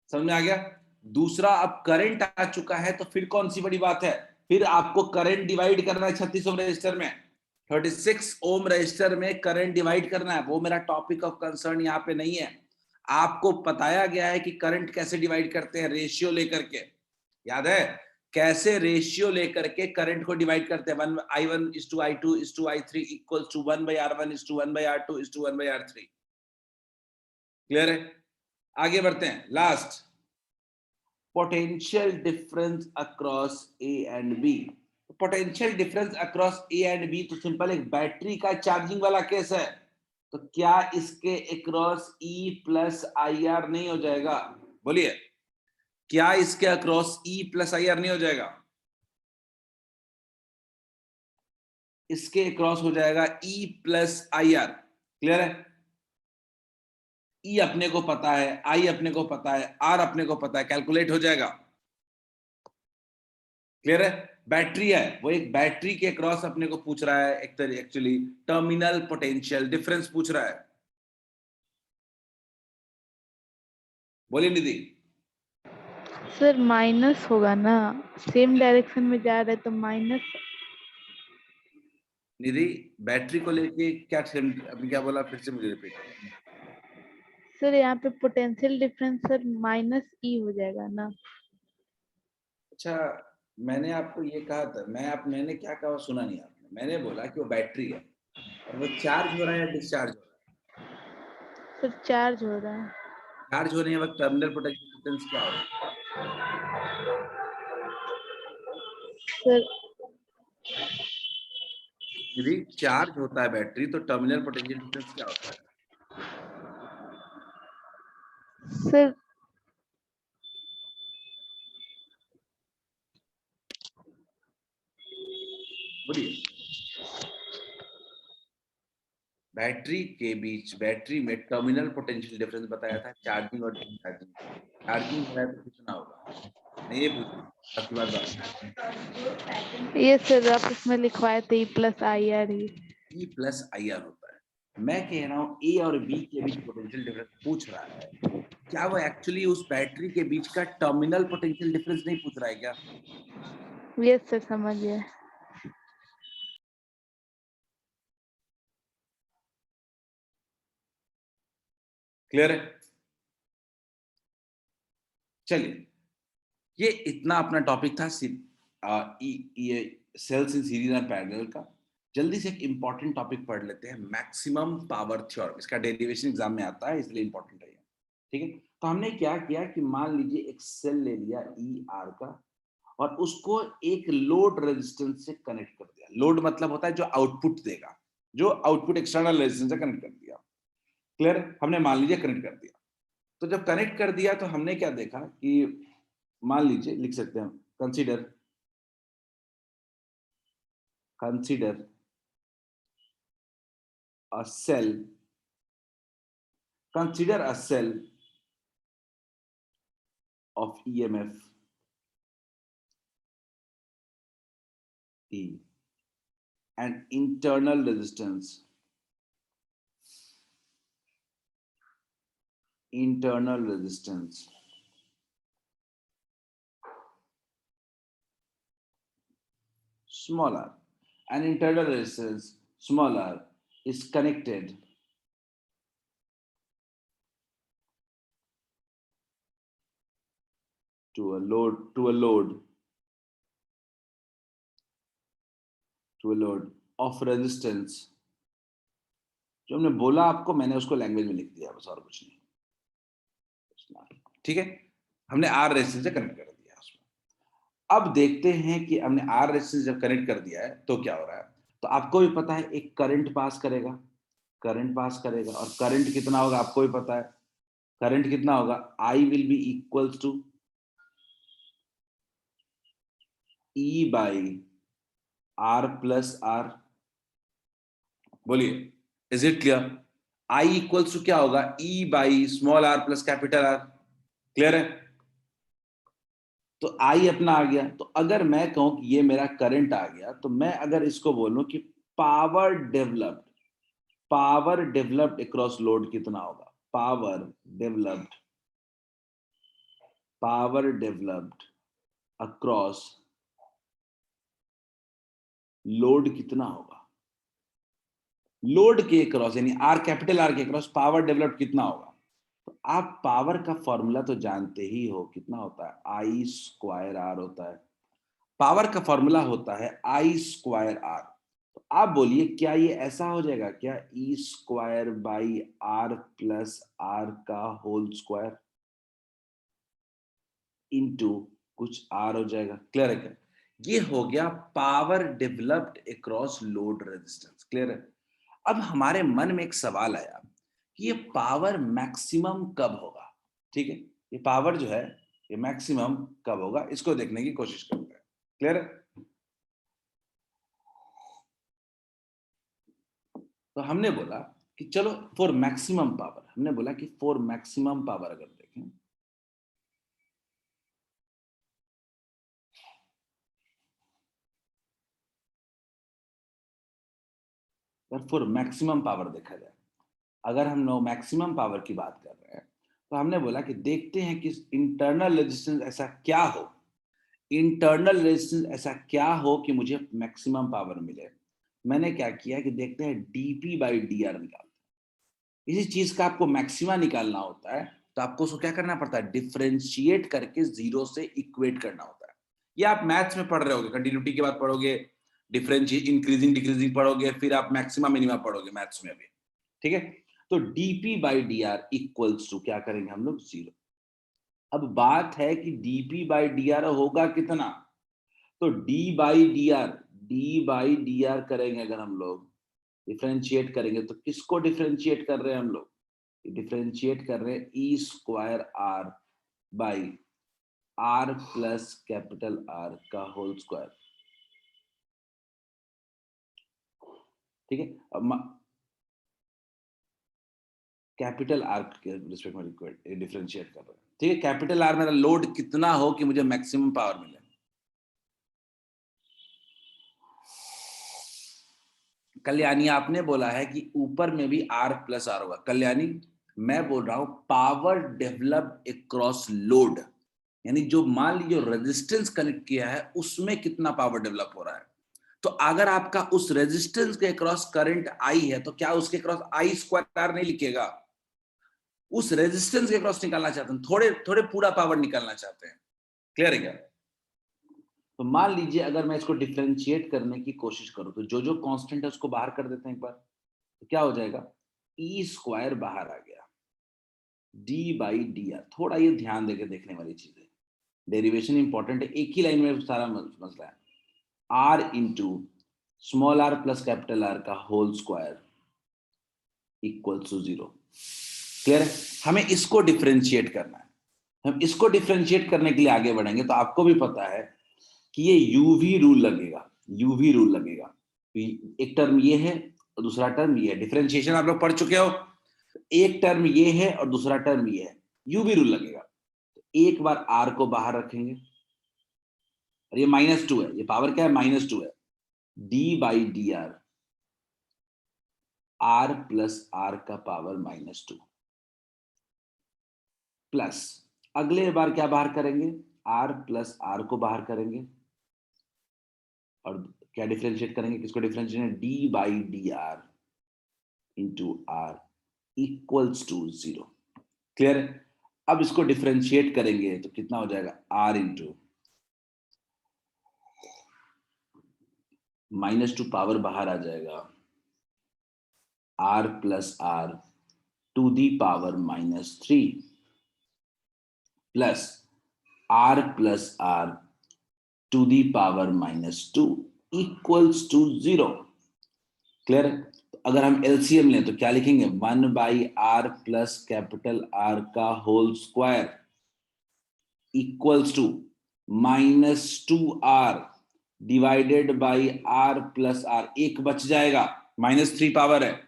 समझ में आ गया। दूसरा, अब करंट आ चुका है तो फिर कौन सी बड़ी बात है, फिर आपको करंट डिवाइड करना है 36 ओम रजिस्टर में, 36 ओम रजिस्टर में करंट डिवाइड करना है। वो मेरा टॉपिक ऑफ कंसर्न यहाँ पे नहीं है। आपको बताया गया है कि करंट कैसे डिवाइड करते हैं, रेशियो लेकर के, याद है कैसे रेशियो लेकर के करंट को डिवाइड करते हैं, 1:I1:I2:I3 equal to 1/R1:1/R2:1/R3। Clear है? आगे बढ़ते हैं। Last, potential difference across A and B. Potential difference across A and B तो सिंपल एक बैटरी का चार्जिंग वाला केस है, तो क्या इसके अक्रॉस E प्लस IR नहीं हो जाएगा? बोलिए, क्या इसके अक्रॉस E प्लस IR नहीं हो जाएगा? इसके अक्रॉस हो जाएगा E प्लस IR। क्लियर है? E अपने को पता है, I अपने को पता है, R अपने को पता है, कैलकुलेट हो जाएगा। क्लियर है? बैटरी है, वो एक बैटरी के क्रॉस अपने को पूछ रहा है, एक तरह एक्चुअली टर्मिनल पोटेंशियल डिफरेंस पूछ रहा है। बोलिए निधि। सर माइनस होगा ना, सेम डायरेक्शन में जा रहा है तो माइनस। निधि, बैटरी को लेके क्या अभी क्या बोला, फिर से मुझे रिपीट। सर यहाँ पे पोटेंशियल डिफरेंस सर -E हो जाएगा ना। अच्छा, मैंने आपको ये कहा था, मैंने क्या कहा सुना नहीं आपने। मैंने बोला कि वो बैटरी है और वो चार्ज हो रहा है या डिस्चार्ज हो रहा है? सर चार्ज हो रहा है। चार्ज होने के वक्त टर्मिनल पोटेंशियल डिफरेंस क्या होगा? सर यदि चार्ज होता है बैटरी तो टर्मिनल पोटेंशियल डिफरेंस क्या होता है? सर बोलिए। बैटरी के बीच, बैटरी में टर्मिनल पोटेंशियल डिफरेंस बताया था, चार्जिंग और डिस्चार्जिंग। चार्जिंग हो रहा है तो कितना होगा? नहीं, ये पूछिए आपकी बात। ये सर आप इसमें लिखवाए थे E प्लस IR ही। E प्लस IR होता है। मैं कह रहा हूँ A और B के बीच पोटेंशियल डिफरेंस पूछ रहा है, क्या वो एक्चुअली उस बैटरी के बीच का टर्मिनल पोटेंशियल डिफरेंस नहीं पूछ रहा है क्या? यस सर, समझ गया। क्लियर है? चलिए, ये इतना अपना टॉपिक था ये cells in series and parallel का। जल्दी से एक इंपॉर्टेंट टॉपिक पढ़ लेते हैं, मैक्सिमम पावर थ्योरम। इसका डेरिवेशन एग्जाम में आता है, इसलिए इंपॉर्टेंट है। ठीक है, तो हमने क्या किया कि मान लीजिए एक सेल ले लिया ER का और उसको एक लोड रेजिस्टेंस से कनेक्ट कर दिया। लोड मतलब होता है जो आउटपुट देगा, जो आउटपुट एक्सटर्नल रेजिस्टेंस से कनेक्ट कर दिया। क्लियर? हमने मान लीजिए कनेक्ट कर दिया, तो जब कनेक्ट कर दिया तो हमने क्या देखा कि मान लीजिए लिख सकते हैं, consider a cell, consider a cell of EMF E and internal resistance small r, and internal resistance small r is connected to a load of resistance। जो हमने बोला आपको, मैंने उसको लैंग्वेज में लिख दिया, बस और कुछ नहीं। ठीक है, हमने R रेजिस्टेंस से कनेक्ट कर दिया उसमें। अब देखते हैं कि हमने R रेजिस्टेंस जब कनेक्ट कर दिया है तो क्या हो रहा है। तो आपको भी पता है एक करंट पास करेगा, और करंट कितना होगा आपको भी पता है। करंट कितना होगा? I will be equals to E by R plus R। बोलिए, is it clear? I equals to क्या होगा? E by small r plus capital R। Clear है? तो I अपना आ गया। तो अगर मैं कहूं कि ये मेरा करंट आ गया, तो मैं अगर इसको बोलूं कि पावर डेवलप्ड अक्रॉस लोड कितना होगा? पावर डेवलप्ड अक्रॉस लोड कितना होगा? लोड के क्रॉस यानी कैपिटल R के क्रॉस पावर डेवलप्ड कितना होगा? तो आप पावर का फॉर्मूला तो जानते ही हो, कितना होता है? I² R होता है। पावर का फॉर्मूला होता है I स्क्वायर R। तो आप बोलिए क्या ये ऐसा हो जाएगा क्या, E square by R plus R का होल स्क्वायर इनटू कुछ R हो जाएगा। क्लियर है क्या? ये हो गया power developed across load resistance. Clear है? अब हमारे मन में एक सवाल आया कि ये पावर मैक्सिमम कब होगा। ठीक है, ये पावर जो है ये मैक्सिमम कब होगा, इसको देखने की कोशिश करते हैं। क्लियर है? तो हमने बोला कि चलो फॉर मैक्सिमम पावर, हमने बोला कि फॉर मैक्सिमम पावर अगर देखें फॉर मैक्सिमम पावर देखा जाए, अगर हम लोग मैक्सिमम पावर की बात कर रहे हैं तो हमने बोला कि देखते हैं कि इंटरनल रेजिस्टेंस ऐसा क्या हो, इंटरनल रेजिस्टेंस ऐसा क्या हो कि मुझे मैक्सिमम पावर मिले। मैंने क्या किया कि देखते हैं डीपी बाई डी आर निकालते हैं। इसी चीज का आपको मैक्सिमा निकालना होता है तो आपको उसको क्या करना पड़ता है, डिफरेंशिएट करके जीरो से इक्वेट करना होता है। ये आप मैथ्स में पढ़ रहे होगे, कंटिन्यूटी के बाद पढ़ोगे, डिफरेंशिएट इंक्रीजिंग डिक्रीजिंग पढ़ोगे, फिर आप मैक्सिमा मिनिमा पढ़ोगे मैथ्स में भी। ठीक है, तो D P by D R equals to क्या करेंगे हम लोग, जीरो। अब बात है कि डीपी बाई डी आर होगा कितना, तो डी बाई डी आर करेंगे अगर हम लोग डिफरेंशिएट करेंगे तो किसको डिफरेंशिएट कर रहे हैं हम लोग, डिफरेंशिएट कर रहे हैं E square R by R plus capital R का होल स्क्वायर। ठीक है, अब कैपिटल आर के रिस्पेक्ट में डिफरेंशिएट कर रहे हैं। ठीक है, कैपिटल आर मेरा लोड कितना हो कि मुझे मैक्सिमम पावर मिले। कल्याणी आपने बोला है कि ऊपर में भी आर प्लस आर होगा। कल्याणी मैं बोल रहा हूं पावर डेवलप्ड अक्रॉस लोड, यानी जो मान लीजिए रेजिस्टेंस कनेक्ट किया है उसमें कितना पावर डेवलप हो रहा है। तो अगर आपका उस रेजिस्टेंस के अक्रॉस करंट आई है तो क्या उसके अक्रॉस आई स्क्वायर आर नहीं लिखेगा, उस रेजिस्टेंस के अक्रॉस निकालना चाहते हैं, थोड़े थोड़े पूरा पावर निकालना चाहते हैं। क्लियर है क्या? तो मान लीजिए अगर मैं इसको डिफरेंशिएट करने की कोशिश करूं तो जो जो कांस्टेंट है उसको बाहर कर देते हैं एक बार, तो क्या हो जाएगा, ई स्क्वायर बाहर आ गया, डी बाई डी आर। थोड़ा ये ध्यान देके देखने वाली चीज है, डेरिवेशन इंपॉर्टेंट है, एक ही लाइन में सारा मसला है। R into small R plus capital R का whole square equal to zero. Clear है? हमें इसको डिफरेंशिएट करना है। हम इसको डिफरेंशिएट करने के लिए आगे बढ़ेंगे तो आपको भी पता है कि ये यूवी रूल लगेगा, यूवी रूल लगेगा। एक टर्म ये है और दूसरा टर्म ये है, डिफरेंशिएशन आप लोग पढ़ चुके हो, एक टर्म ये है और दूसरा टर्म ये है, यूवी रूल लगेगा। तो एक बार आर को बाहर रखेंगे और ये -2 है, ये पावर क्या है, -2 है, D by D R, R plus R का पावर -2 प्लस अगले बार क्या बाहर करेंगे, आर प्लस आर को बाहर करेंगे और क्या डिफरेंशिएट करेंगे, किसको differentiate, D by D R into R equals to zero. Clear है? अब इसको डिफरेंशिएट करेंगे तो कितना हो जाएगा, आर इंटू -2 पावर बाहर आ जाएगा, R plus R to the power -3 plus R plus R to the power -2 equals to zero. Clear है? अगर हम एलसीएम लें तो क्या लिखेंगे, 1 by R plus capital R का whole square equals to -2r divided by R plus R, एक बच जाएगा, -3 पावर है।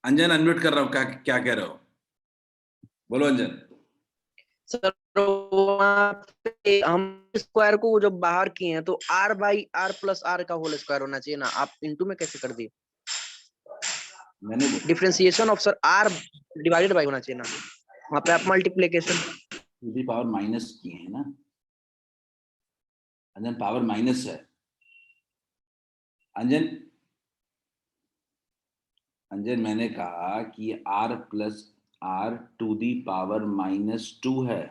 अंजन अनम्यूट कर रहा हूं, क्या क्या कह रहे हो, बोलो अंजन। सर वहाँ पे हम स्क्वायर को जब बाहर किए हैं तो R by R plus R का होल स्क्वायर होना चाहिए ना, आप इनटू में कैसे कर दिए, मैंने differentiation of sir R divided by होना चाहिए ना, वहाँ पे आप multiplication to the power minus किए हैं ना अंजन, पावर माइनस है अंजन। अंजन मैंने कहा कि R plus r to the power -2 है।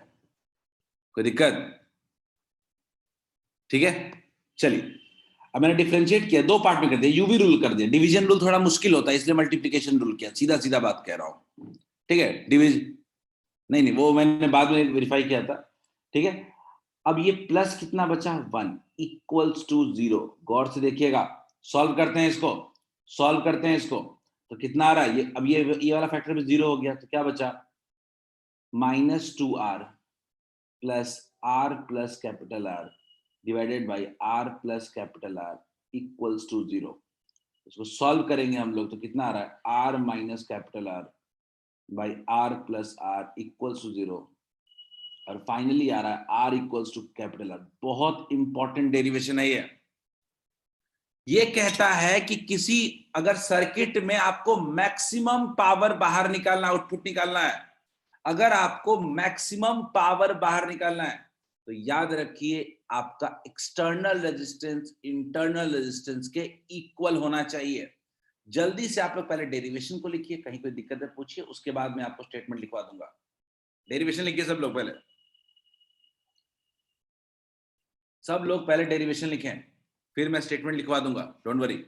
कोई दिक्कत? ठीक है, चलिए अब मैंने डिफरेंशिएट किया, दो पार्ट में कर दिया, यूवी रूल कर दिया। डिवीजन रूल थोड़ा मुश्किल होता है इसलिए मल्टीप्लिकेशन रूल किया, सीधा सीधा बात कह रहा हूं। ठीक है, डिवीजन नहीं वो मैंने बाद में वेरीफाई किया था। ठीक है, अब ये प्लस कितना बचा, 1 इक्वल्स टू 0। गौर से देखिएगा, सॉल्व करते हैं इसको, सॉल्व करते हैं इसको, तो कितना आ रहा है ये, अब ये वाला फैक्टर भी 0 हो गया, तो क्या बचा, -2r plus r plus capital R divided by r plus capital R equals to 0। इसको सॉल्व करेंगे हम लोग तो कितना आ रहा है, r minus capital R by r plus R equals to 0, और फाइनली आ रहा है r equals to capital R। बहुत इंपॉर्टेंट डेरिवेशन है ये कहता है कि किसी अगर सर्किट में आपको मैक्सिमम पावर बाहर निकालना, आउटपुट निकालना है, अगर आपको मैक्सिमम पावर बाहर निकालना है तो याद रखिए आपका एक्सटर्नल रेजिस्टेंस इंटरनल रेजिस्टेंस के इक्वल होना चाहिए। जल्दी से आप लोग पहले डेरिवेशन को लिखिए, कहीं कोई दिक्कत है पूछिए, उसके बाद मैं आपको स्टेटमेंट लिखवा दूंगा। डेरिवेशन लिखिए सब लोग, पहले सब लोग पहले डेरिवेशन लिखें, फिर मैं स्टेटमेंट लिखवा दूंगा, don't worry.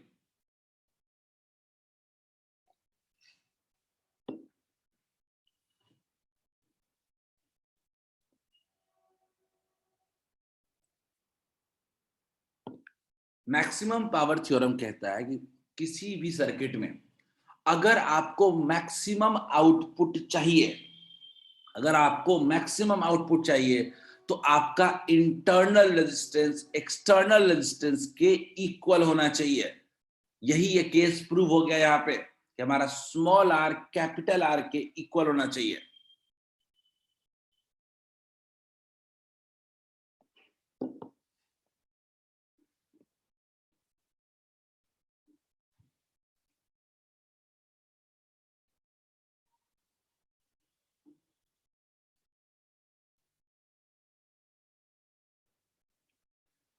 Maximum power theorem कहता है कि किसी भी सर्किट में अगर आपको मैक्सिमम आउटपुट चाहिए, अगर आपको मैक्सिमम आउटपुट चाहिए तो आपका इंटरनल रेजिस्टेंस एक्सटर्नल रेजिस्टेंस के इक्वल होना चाहिए। यही ये केस प्रूव हो गया यहाँ पे कि हमारा स्मॉल r कैपिटल R के इक्वल होना चाहिए।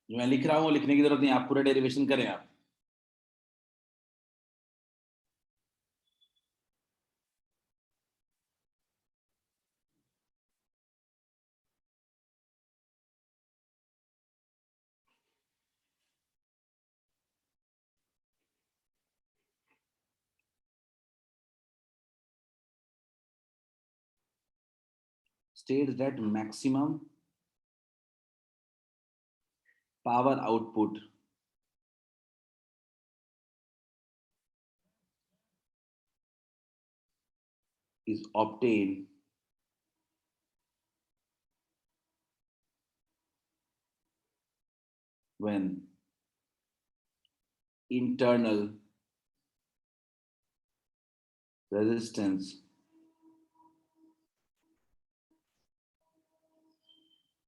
जो मैं लिख रहा हूं लिखने की जरूरत नहीं, आप पूरा डेरिवेशन करें आप। States that maximum power output is obtained when internal resistance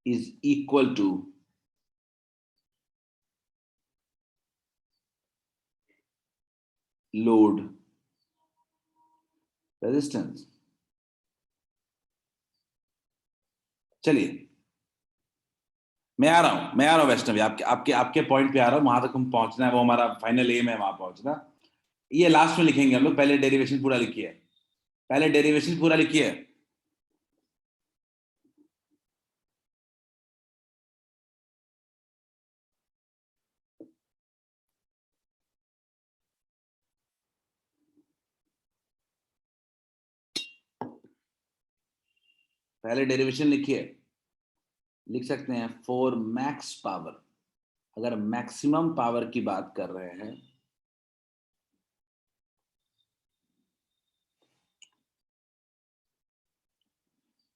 is equal to load resistance। चलिए मैं आ रहा हूं वैष्णवी, आपके आपके आपके पॉइंट पे आ रहा हूं, वहां तक हम पहुंचना है, वो हमारा फाइनल एम है वहां पहुंचना। ये लास्ट में लिखेंगे हम लोग, पहले डेरिवेशन पूरा लिखिए, पहले डेरिवेशन पूरा लिखिए। पहले डेरिवेशन लिखिए, लिख सकते हैं फॉर मैक्स पावर, अगर मैक्सिमम पावर की बात कर रहे हैं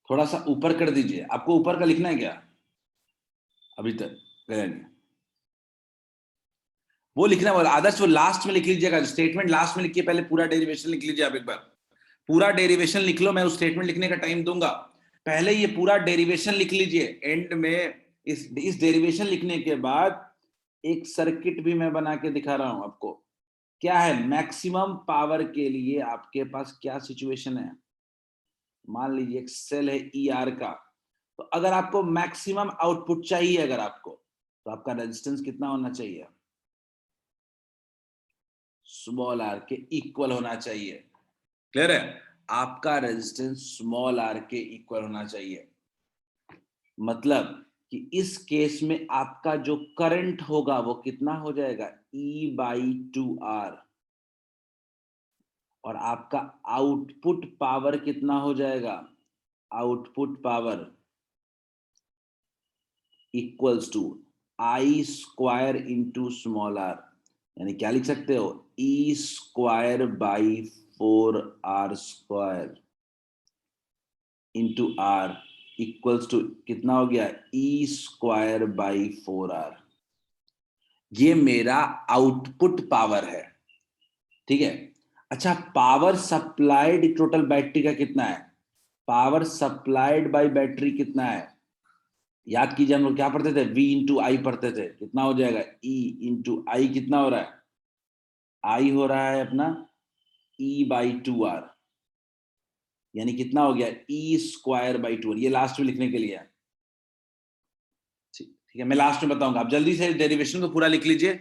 थोड़ा सा ऊपर कर दीजिए, आपको ऊपर का लिखना है क्या, अभी तक गया नहीं, वो लिखना है, आदर्श वो लास्ट में लिख लीजिएगा, स्टेटमेंट लास्ट में लिखिए, पहले पूरा डेरिवेशन लिख लीजिए आप एक बार, पूरा डेरिवेशन लिख लो, मैं उस स्टेटमेंट लिखने का टाइम दूंगा, पहले ये पूरा डेरिवेशन लिख लीजिए। एंड में इस डेरिवेशन लिखने के बाद एक सर्किट भी मैं बना के दिखा रहा हूं आपको, क्या है मैक्सिमम पावर के लिए आपके पास क्या सिचुएशन है। मान लीजिए एक सेल है ER का, तो अगर आपको मैक्सिमम आउटपुट चाहिए अगर आपको, तो आपका रेजिस्टेंस कितना होना चाहिए, स्मॉल r के इक्वल होना चाहिए। क्लियर है? आपका रेजिस्टेंस स्मॉल r के इक्वल होना चाहिए। मतलब कि इस केस में आपका जो करंट होगा वो कितना हो जाएगा, E/2R, और आपका आउटपुट पावर कितना हो जाएगा, output power equals to I² into small r, यानी क्या लिख सकते हो, E²/4R² into R equals to कितना हो गया, E²/4R। ये मेरा आउटपुट पावर है, ठीक है। अच्छा, पावर सप्लाइड टोटल बैटरी का कितना है, पावर सप्लाइड बाय बैटरी कितना है, याद कीजिए हम लोग क्या पढ़ते थे, V इंटू आई पढ़ते थे, कितना हो जाएगा, E इंटू आई कितना हो रहा है, I हो रहा है अपना E/2R, यानी कितना हो गया, E²/2R। ये लास्ट में लिखने के लिए है, ठीक है, मैं लास्ट में बताऊंगा। आप जल्दी से डेरिवेशन को पूरा लिख लीजिए,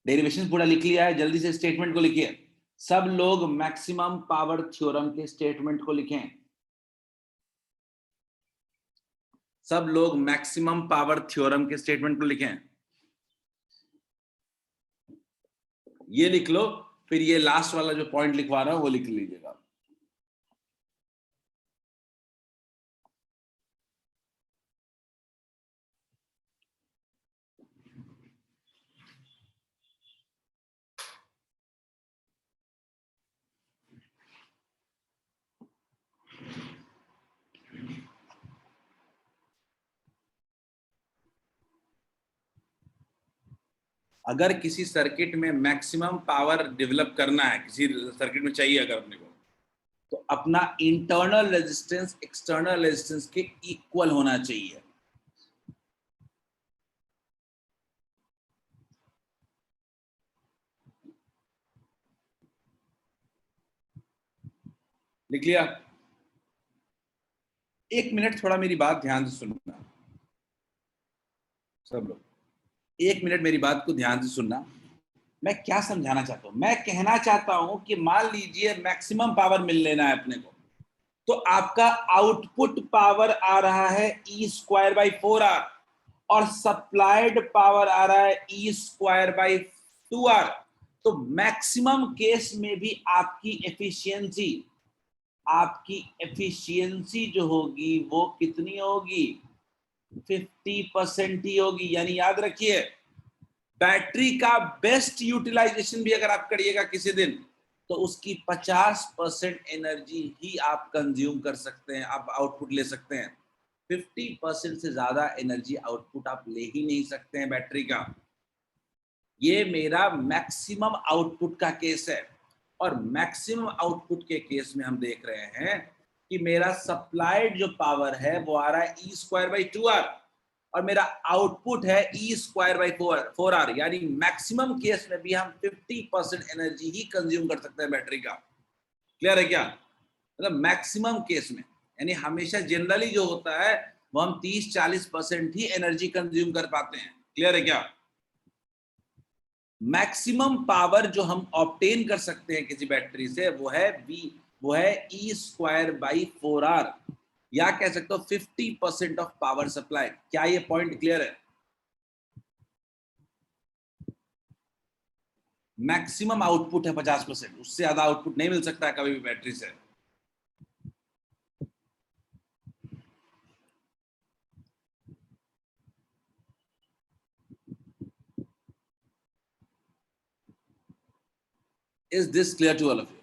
डेरिवेशन पूरा लिख लिया है, जल्दी से स्टेटमेंट को लिखिए। सब लोग मैक्सिमम पावर थ्योरम के स्टेटमेंट को लिखें, सब लोग मैक्सिमम पावर थ्योरम के स्टेटमेंट को लिखें। ये लिख लो, फिर ये लास्ट वाला जो पॉइंट लिखवा रहा हूं वो लिख लीजिएगा। अगर किसी सर्किट में मैक्सिमम पावर डेवलप करना है, किसी सर्किट में चाहिए अगर अपने को, तो अपना इंटरनल रेजिस्टेंस एक्सटर्नल रेजिस्टेंस के इक्वल होना चाहिए। लिख लिया? एक मिनट थोड़ा मेरी बात ध्यान से सुनना सब लोग, एक मिनट मेरी बात को ध्यान से सुनना। मैं क्या समझाना चाहता हूं, मैं कहना चाहता हूं कि मान लीजिए मैक्सिमम पावर मिल लेना है अपने को, तो आपका आउटपुट पावर आ रहा है E²/4R और सप्लाइड पावर आ रहा है E²/2R। तो मैक्सिमम केस में भी आपकी एफिशिएंसी जो होगी वो कितनी होगी, 50% ही होगी। यानी याद रखिए, बैटरी का बेस्ट यूटिलाइजेशन भी अगर आप करिएगा किसी दिन, तो उसकी 50% एनर्जी ही आप कंज्यूम कर सकते हैं, आप आउटपुट ले सकते हैं। 50% से ज्यादा एनर्जी आउटपुट आप ले ही नहीं सकते हैं बैटरी का। ये मेरा मैक्सिमम आउटपुट का केस है, और मैक्सिमम आउटपुट के केस में हम देख रहे हैं कि मेरा सप्लाइड जो पावर है वो आ रहा है E²/2R और मेरा आउटपुट है E²/4R। यानी मैक्सिमम केस में भी हम 50% एनर्जी ही कंज्यूम कर सकते हैं बैटरी का। क्लियर है क्या? मतलब मैक्सिमम केस में, यानी हमेशा जनरली जो होता है वो हम 30-40% ही एनर्जी कंज्यूम कर पाते हैं। क्लियर है क्या? मैक्सिमम पावर जो हम ऑब्टेन कर सकते हैं किसी बैटरी से वो है E²/4R, या कह सकते हो 50% ऑफ पावर सप्लाई। क्या ये पॉइंट क्लियर है? मैक्सिमम आउटपुट है 50%, उससे ज्यादा आउटपुट नहीं मिल सकता है कभी भी बैटरी से। Is this clear to all of you?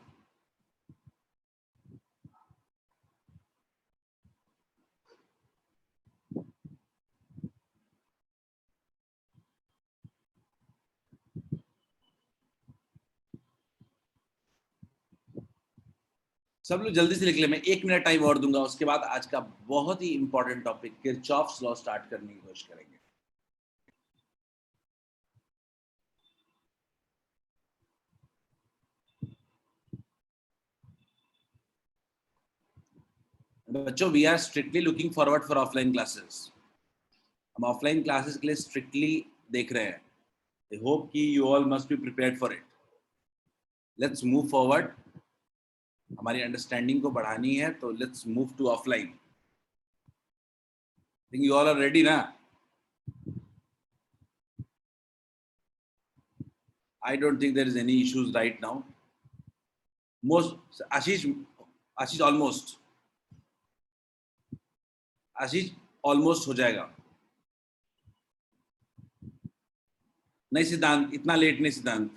सब लोग जल्दी से लिख ले, मैं 1 मिनट टाइम और दूंगा, उसके बाद आज का बहुत ही important topic Kirchhoff's law start करने की कोशिश करेंगे। बच्चों, we are strictly looking forward for offline classes. हम ऑफलाइन क्लासेस के लिए स्ट्रिक्टली देख रहे हैं। आई होप कि you all must be prepared for it. Let's move forward. हमारी अंडरस्टैंडिंग को बढ़ानी है तो let's move to offline. Think you all are ready ना? I don't think there is any issues right now. Most Ashish almost हो जाएगा। नहीं सिद्धांत, इतना लेट नहीं सिद्धांत।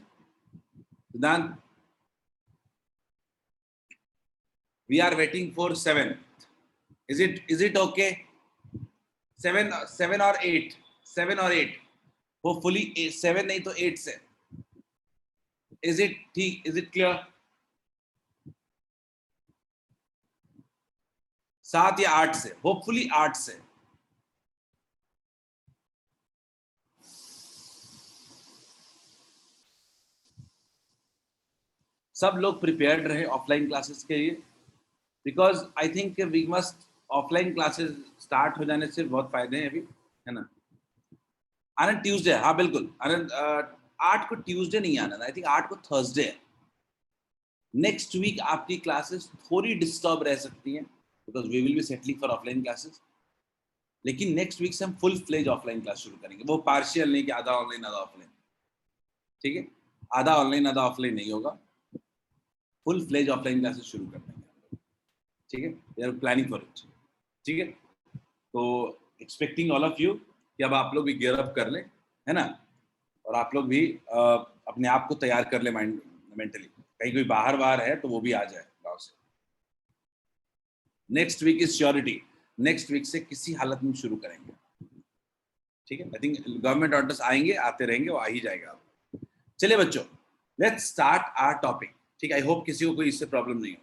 we are waiting for 7. Is it okay? 7 or 8? 7 or 8? Hopefully 7 नहीं तो 8 से। Is it ठीक? Is it clear? 7 या 8 से, होपफुली 8 से। सब लोग प्रिपेयर्ड रहे ऑफलाइन क्लासेस के लिए, because I think we must, offline classes start हो जाने से बहुत फायदे हैं अभी, है ना। आनंद ट्यूसडे, हाँ बिल्कुल आनंद, 8 को ट्यूसडे नहीं आना, आई थिंक 8 को थर्सडे है। नेक्स्ट वीक आपकी क्लासेस थोड़ी डिस्टर्ब रह सकती हैं because we will be settling for offline classes, लेकिन नेक्स्ट वीक से हम फुल फ्लेज ऑफलाइन क्लास शुरू करेंगे। वो पार्शियल नहीं कि आधा ऑनलाइन आधा ऑफलाइन, ठीक है, आधा ऑनलाइन आधा ऑफलाइन नहीं होगा, फुल फ्लेज ऑफलाइन क्लासेस शुरू कर देंगे, ठीक है, we are planning for it, ठीक है। तो एक्सपेक्टिंग ऑल ऑफ यू कि अब आप लोग भी गियर अप कर लें, है ना, और आप लोग भी अपने आप को तैयार कर ले माइंड मेंटली, कहीं कोई बाहर है तो वो भी आ जाए गाँव से। Next week is surety, next week से किसी हालत में शुरू करेंगे, ठीक है। आई थिंक गवर्नमेंट ऑर्डर्स आएंगे, आते रहेंगे, वो आ ही जाएगा। चलिए बच्चों, लेट्स स्टार्ट आवर टॉपिक, ठीक है। आई होप किसी को कोई इससे प्रॉब्लम नहीं हो।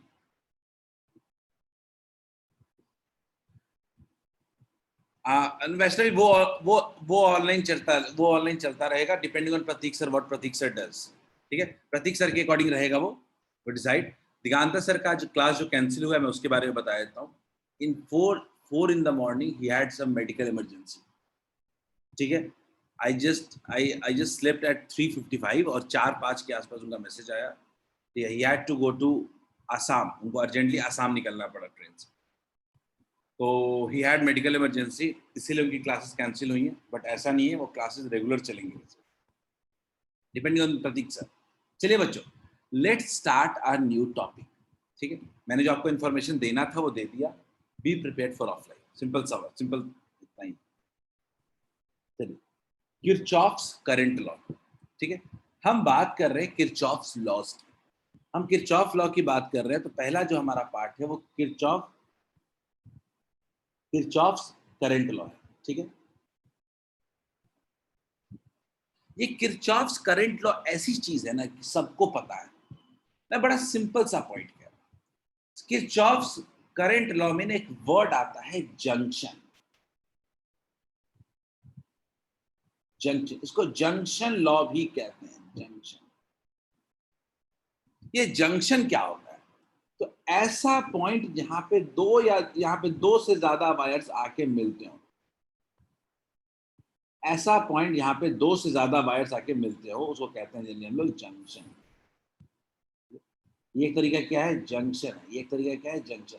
वैष्णवी वो ऑनलाइन चलता रहेगा, depending on Pratik sir, what Pratik sir does, ठीक है। प्रतीक सर के अकॉर्डिंग रहेगा वो डिसाइड। दिगांता सर का जो क्लास जो कैंसिल हुआ है, मैं उसके बारे में बता देता हूँ। इन 4 in the morning he had some medical emergency, ठीक है। I just slept at 3:55 और 4-5 के आसपास उनका मैसेज आया, he had to go to Assam, उनको अर्जेंटली आसाम निकलना पड़ा ट्रेन से, तो he had medical emergency, इसीलिए उनकी क्लासेस कैंसिल हुई हैं। बट ऐसा नहीं है, वो क्लासेस रेगुलर चलेंगी डिपेंडिंग ऑन प्रतीक सर। चलिए बच्चों, let's start our new topic, ठीक है। मैंने जो आपको इन्फॉर्मेशन देना था वो दे दिया। B prepared for offline, simple सा, सिंपल इतना ही। चलिए, किरचॉफ्स करंट लॉ, ठीक है। हम बात कर रहे हैं किरचॉफ्स लॉज की। हम किरचॉफ लॉ की बात कर रहे हैं, तो पहला जो हमारा पार्ट है वो किरचॉफ्स करंट लॉ है, ठीक है। ये किरचॉफ्स करंट लॉ ऐसी चीज है ना कि सबको पता है। मैं बड़ा सिंपल सा पॉइंट कह रहा हूं। किरचॉफ्स करंट लॉ में एक वर्ड आता है जंक्शन। इसको जंक्शन लॉ भी कहते हैं, जंक्शन। ये जंक्शन क्या होता है? तो ऐसा पॉइंट जहां पे दो से ज्यादा वायर्स आके मिलते हो, ऐसा पॉइंट यहाँ पे 2 से ज्यादा वायर्स आके मिलते हो, उसको कहते हैं जनरली हम लोग जंक्शन। ये एक तरीका क्या है? जंक्शन है। ये एक तरीका क्या है? जंक्शन।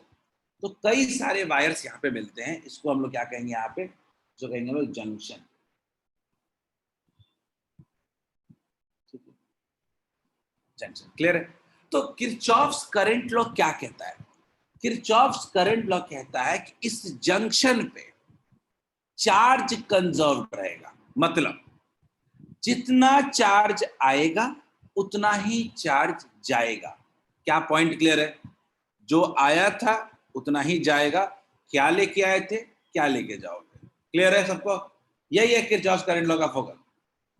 तो कई सारे वायर्स यहाँ पे मिलते हैं, इसको हम लोग क्या कहेंगे यहाँ पे? जो कहेंगे हम लोग जंक्शन। जंक्शन क्लियर है? तो किरचॉफ्स करंट लॉ क्या कहता है? किरचॉफ्स करंट लॉ कहता है कि इस जंक्शन पे चार्ज कंजर्व रहेगा। मतलब जितना चार्ज आएगा उतना ही चार्ज जाएगा। क्या पॉइंट क्लियर है? जो आया था उतना ही जाएगा। क्या लेके आए थे, क्या लेके जाओगे? क्लियर है सबको? यही है किरचॉफ्स करंट लॉ का फोकस।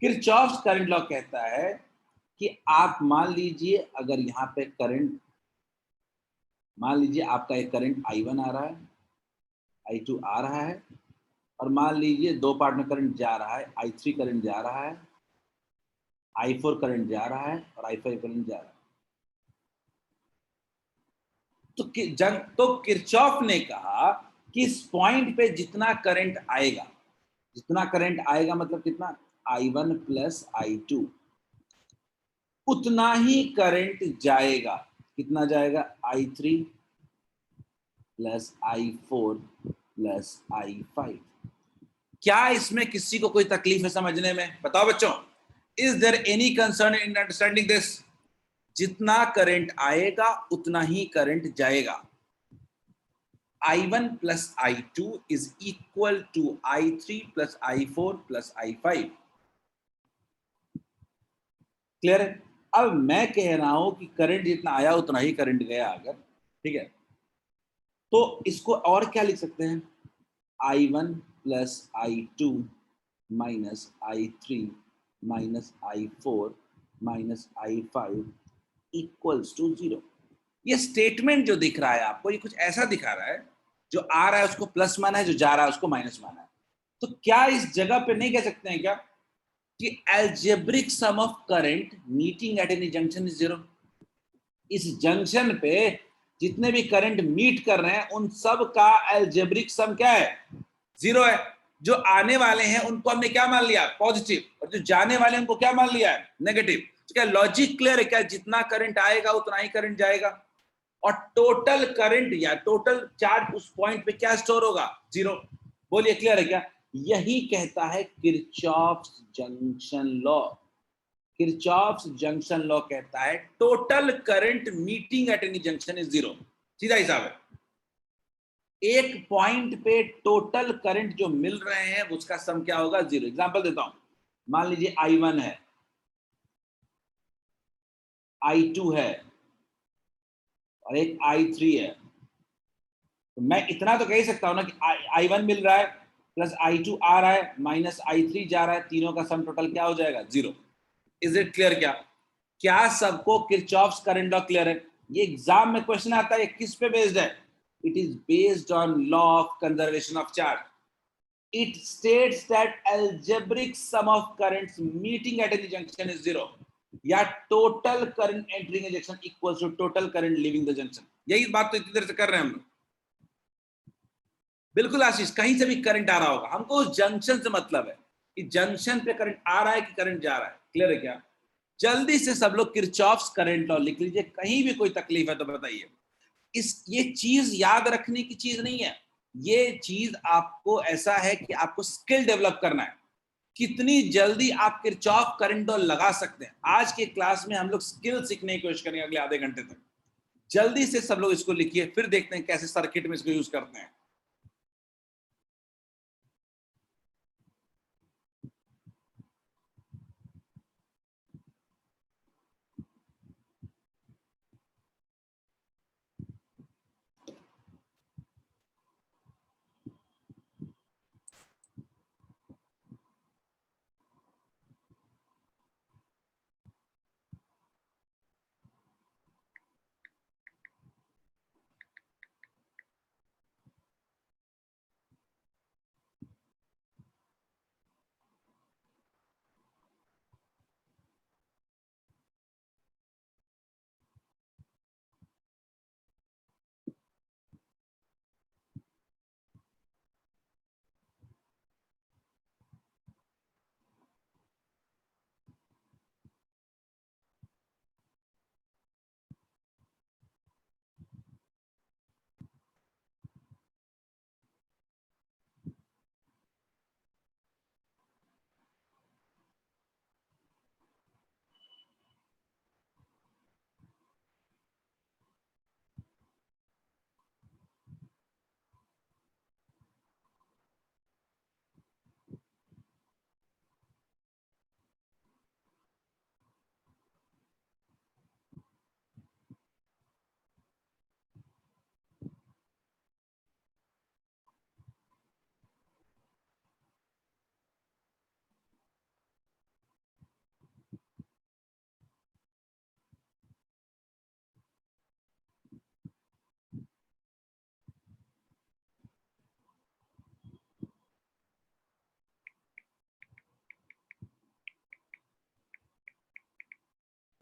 किरचॉफ्स करंट लॉ कहता है कि आप मान लीजिए, अगर यहाँ पे करंट, मान लीजिए आपका एक करंट I1 आ रहा है, I2 आ रहा है, और मान लीजिए 2 पार्ट में करंट जा रहा है, I3 करंट जा रहा है, I4 करंट जा रहा है और I5 करंट जा रहा है। तो किरचॉफ ने कहा कि इस पॉइंट पे जितना करंट आएगा, मतलब कितना? I1 प्लस I2, उतना ही करंट जाएगा। कितना जाएगा I3 plus I4 plus I5। क्या इसमें किसी को कोई तकलीफ है समझने में? बताओ बच्चों, is there any concern in understanding this? जितना करंट आएगा उतना ही करंट जाएगा। I1 plus I2 is equal to I3 plus I4 plus I5। Clear है? अब मैं कह रहा हूं कि करंट जितना आया उतना ही करंट गया अगर, ठीक है, तो इसको और क्या लिख सकते हैं? I1 plus I2 minus I3 minus I4 minus I5 equals to 0। ये स्टेटमेंट जो दिख रहा है आपको, ये कुछ ऐसा दिखा रहा है, जो आ रहा है उसको प्लस माना है, जो जा रहा है उसको माइनस माना है। तो क्या इस जगह पे नहीं कह सकते हैं क्या कि algebraic sum of current meeting at any junction is 0? इस जंक्शन पे जितने भी करंट मीट कर रहे हैं उन सब का अलजेब्रिक सम क्या है? 0 है। जो आने वाले हैं उनको हमने क्या मान लिया? पॉजिटिव। और जो जाने वाले हैं उनको क्या मान लिया है? नेगेटिव। तो क्या लॉजिक क्लियर है? क्या जितना करंट आएगा उतना ही करंट जाएगा, और टोटल करंट या टोटल चार्ज उस पॉइंट पे क्या स्टोर होगा? 0। बोलिए क्लियर है क्या? यही कहता है Kirchhoff's junction law. Kirchhoff's junction law कहता है total current meeting at any junction is 0। सीधा हिसाब है। एक पॉइंट पे टोटल करंट जो मिल रहे हैं उसका सम क्या होगा? 0। एग्जांपल देता हूं, मान लीजिए I1 है, I2 है और एक I3 है। तो मैं इतना तो कह ही सकता हूं ना कि I1 मिल रहा है प्लस I2 आ रहा है माइनस I3 जा रहा है, तीनों का सम टोटल क्या हो जाएगा? 0। Is it clear? क्या सबको किरचॉफ्स करंट लॉ क्लियर है? ये एग्जाम में क्वेश्चन आता है, किस पे बेस्ड है? It is based on law of conservation of charge. It states that algebraic sum of currents meeting at any junction is 0, या total current entering a junction equals to total current leaving the junction। यही बात तो इतनी देर से कर रहे हैं हम लोग। बिल्कुल आशीष, कहीं से भी करंट आ रहा होगा, हमको उस जंक्शन से मतलब है कि जंक्शन पे करंट आ रहा है कि करंट जा रहा है। क्लियर है क्या? जल्दी से सब लोग किरचॉफ्स करंट लॉ लिख लीजिए, कहीं भी कोई तकलीफ है तो बताइए। ये चीज याद रखने की चीज नहीं है, ये चीज आपको ऐसा है कि आपको स्किल डेवलप करना है, कितनी जल्दी आप किरचॉफ करंट लॉ लगा सकते हैं। आज के क्लास में हम लोग स्किल सीखने की कोशिश करेंगे अगले आधे घंटे तक। जल्दी से सब लोग इसको लिखिए, फिर देखते हैं कैसे सर्किट में इसको यूज करते हैं।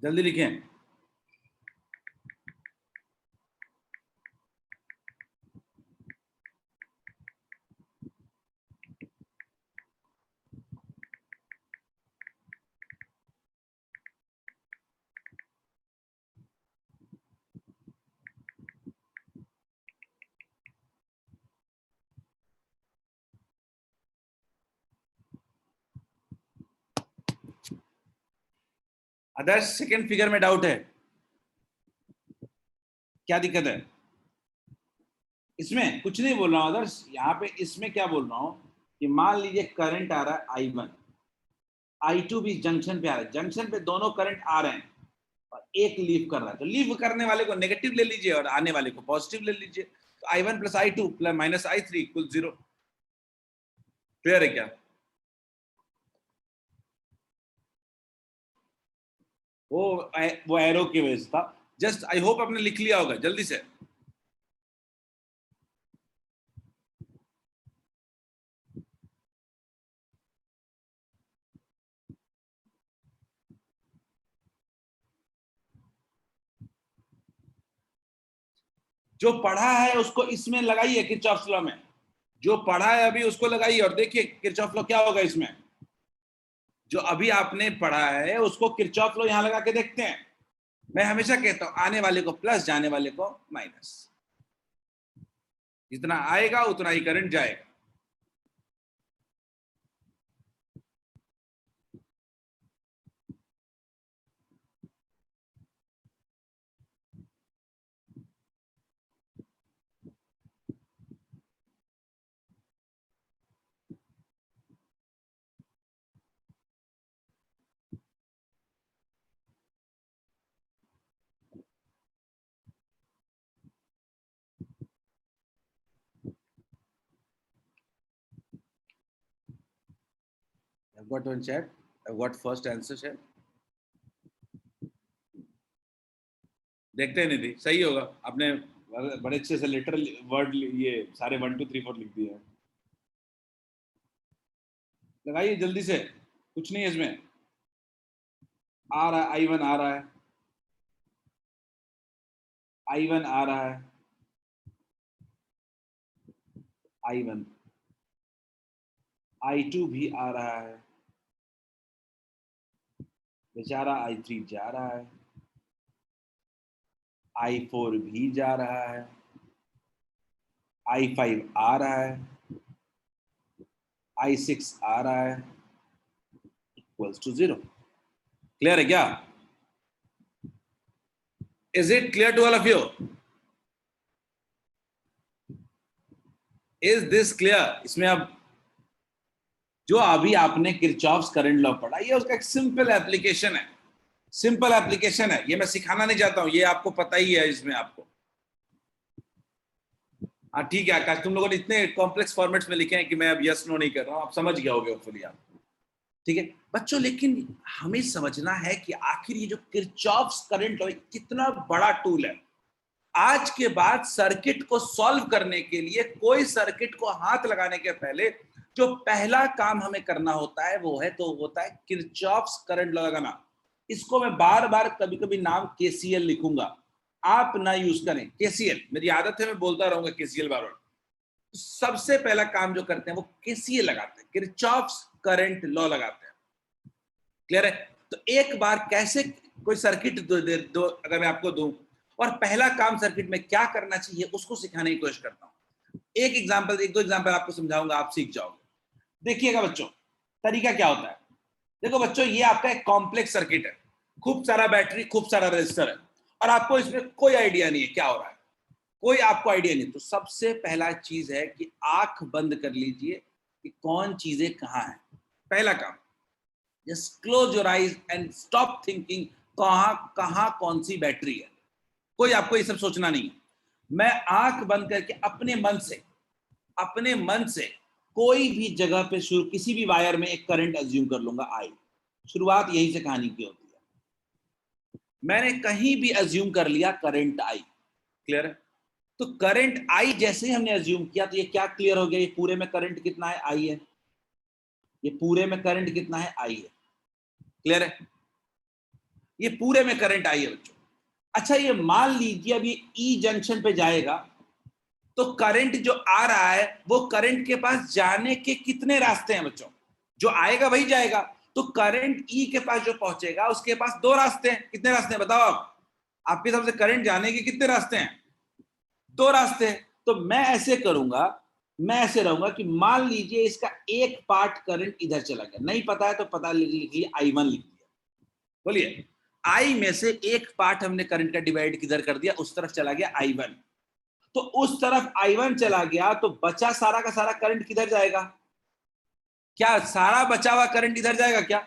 जल्दी लिखें। अदर्स सेकंड फिगर में डाउट है? क्या दिक्कत है इसमें? कुछ नहीं बोल रहा हूं अदर्स, यहाँ पे इसमें क्या बोल रहा हूं कि मान लीजिए करंट आ रहा है I1, I2 भी जंक्शन पे आ रहा है, जंक्शन पे दोनों करंट आ रहे हैं और एक लीव कर रहा है, तो लीव करने वाले को नेगेटिव ले लीजिए और आने वाले को पॉजिटिव ले लीजिए, तो I1 plus I2 plus minus I3 equal 0। Clear है क्या? वो एरो की वजह से था, जस्ट आई होप आपने लिख लिया होगा जल्दी से। जो पढ़ा है उसको इसमें लगाइए किरचॉफ लॉ में, जो पढ़ा है अभी उसको लगाइए और देखिए किरचॉफ लॉ क्या होगा इसमें। जो अभी आपने पढ़ा है उसको किरचॉफ लॉ यहां लगा के देखते हैं। मैं हमेशा कहता हूं आने वाले को प्लस, जाने वाले को माइनस, जितना आएगा उतना ही करंट जाएगा। I've got one chat. I've got first answer chat. देखते हैं निधि, सही होगा, आपने बड़े अच्छे से लेटर वर्ड ये सारे 1 2 3 4 लिख दिए हैं। लगाइए जल्दी से, कुछ नहीं है इसमें। आ रहा है I1, आ रहा है I1, आ रहा है I1, I2 भी आ रहा है, बेचारा I3 जा रहा है, I4 भी जा रहा है, I5 आ रहा है, I6 आ रहा है, इक्वल्स टू 0। क्लियर है क्या? Is it clear to all of you? Is this clear? इसमें अब जो अभी आपने किरचॉफ्स करंट लॉ पढ़ा, ये उसका एक सिंपल एप्लीकेशन है, सिंपल एप्लीकेशन है। ये मैं सिखाना नहीं चाहता हूं, ये आपको पता ही है इसमें आपको। हाँ ठीक है आकाश, तुम लोगों ने इतने कॉम्प्लेक्स फॉर्मेट्स में लिखे हैं कि मैं अब यस नो नहीं कर रहा हूं, आप समझ गए होगे होपफुली आप। ठीक है बच्चों, लेकिन हमें समझना है कि आखिर ये जो किरचॉफ्स करंट लॉ कितना बड़ा टूल है। आज के बाद सर्किट को सॉल्व करने के लिए, कोई सर्किट को हाथ लगाने के पहले जो पहला काम हमें करना होता है वो है, तो होता है किरचॉफ्स करंट लॉ लगाना। इसको मैं बार बार कभी कभी नाम केसीएल लिखूंगा, आप ना यूज करें केसीएल, मेरी आदत है मैं बोलता रहूंगा केसीएल बार बार। सबसे पहला काम जो करते हैं वो केसीएल लगाते हैं, किरचॉफ्स करंट लॉ लगाते हैं। क्लियर है? तो एक बार कैसे कोई सर्किट दो अगर मैं आपको दूं और पहला काम सर्किट में क्या करना चाहिए उसको सिखाने की कोशिश करता हूं। एक दो एग्जांपल आपको समझाऊंगा, आप सीख जाओगे। देखिएगा बच्चों, तरीका क्या होता है। देखो बच्चों, ये आपका एक कॉम्प्लेक्स सर्किट है, खूब सारा बैटरी, खूब सारा रेजिस्टर है, और आपको इसमें कोई आइडिया नहीं है क्या हो रहा है, कोई आपको आइडिया नहीं। तो सबसे पहला चीज है कि आंख बंद कर लीजिए कि कौन चीजें कहां हैं। पहला काम, just close your eyes and stop thinking कहां कौन सी बैटरी है। कोई आपको ये सब सोचना नहीं है। मैं आंख बंद करके अपने मन से कोई भी जगह पे किसी भी वायर में एक करंट अज्यूम कर लूंगा आई। शुरुआत यहीं से कहानी की होती है। मैंने कहीं भी अज्यूम कर लिया करंट आई। क्लियर है? तो करंट आई जैसे ही हमने अज्यूम किया तो ये क्या क्लियर हो गया, ये पूरे में करंट कितना है, आई है। ये पूरे में करंट कितना है, आई है। क्लियर है? ये पूरे में करंट आई है बच्चों। अच्छा, ये मान लीजिए अभी ई जंक्शन पे जाएगा तो करंट जो आ रहा है वो करंट के पास जाने के कितने रास्ते हैं बच्चों? जो आएगा वही जाएगा, तो करंट ई के पास जो पहुंचेगा उसके पास दो रास्ते हैं। कितने रास्ते हैं बताओ आप? आपके हिसाब से करंट जाने के कितने रास्ते हैं? दो रास्ते हैं। तो मैं ऐसे करूंगा, मैं ऐसे रहूंगा कि मान लीजिए इसका एक पार्ट करंट इधर चला गया, नहीं पता है तो पता लिख लिया I1 लिख दिया। बोलिए, आई में से एक पार्ट हमने करंट का डिवाइड किधर कर दिया, उस तरफ चला गया I1, तो उस तरफ I1 चला गया तो बचा सारा का सारा करंट किधर जाएगा, क्या सारा बचा हुआ करंट इधर जाएगा क्या?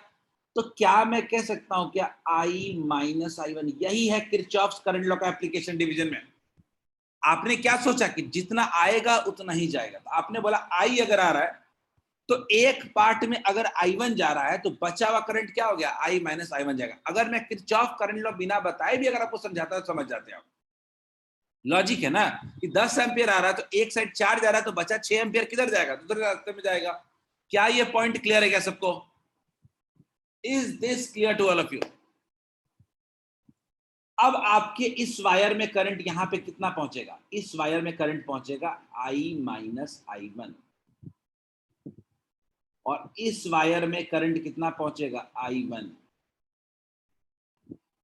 तो क्या मैं कह सकता हूं क्या I माइनस I1, यही है किरचॉफ्स करंट लॉ का एप्लीकेशन डिवीजन में। आपने क्या सोचा कि जितना आएगा उतना ही जाएगा, तो आपने बोला I अगर आ रहा है तो एक पार्ट में अगर I1 जा रहा है तो बचा हुआ करंट क्या हो गया, I माइनस I1 जाएगा। अगर मैं किरचॉफ करंट लॉ बिना बताए भी अगर आपको समझाता तो समझ जाते आप, लॉजिक है ना कि 10 एम्पियर आ रहा है तो एक साइड 4 जा रहा है तो बचा 6 एम्पियर किधर जाएगा, दूसरे रास्ते में जाएगा। क्या ये पॉइंट क्लियर है क्या सबको? Is this clear to all of you? अब आपके इस वायर में करंट यहां पे कितना पहुंचेगा, इस वायर में करंट पहुंचेगा I माइनस I1, और इस वायर में करंट कितना पहुंचेगा I1।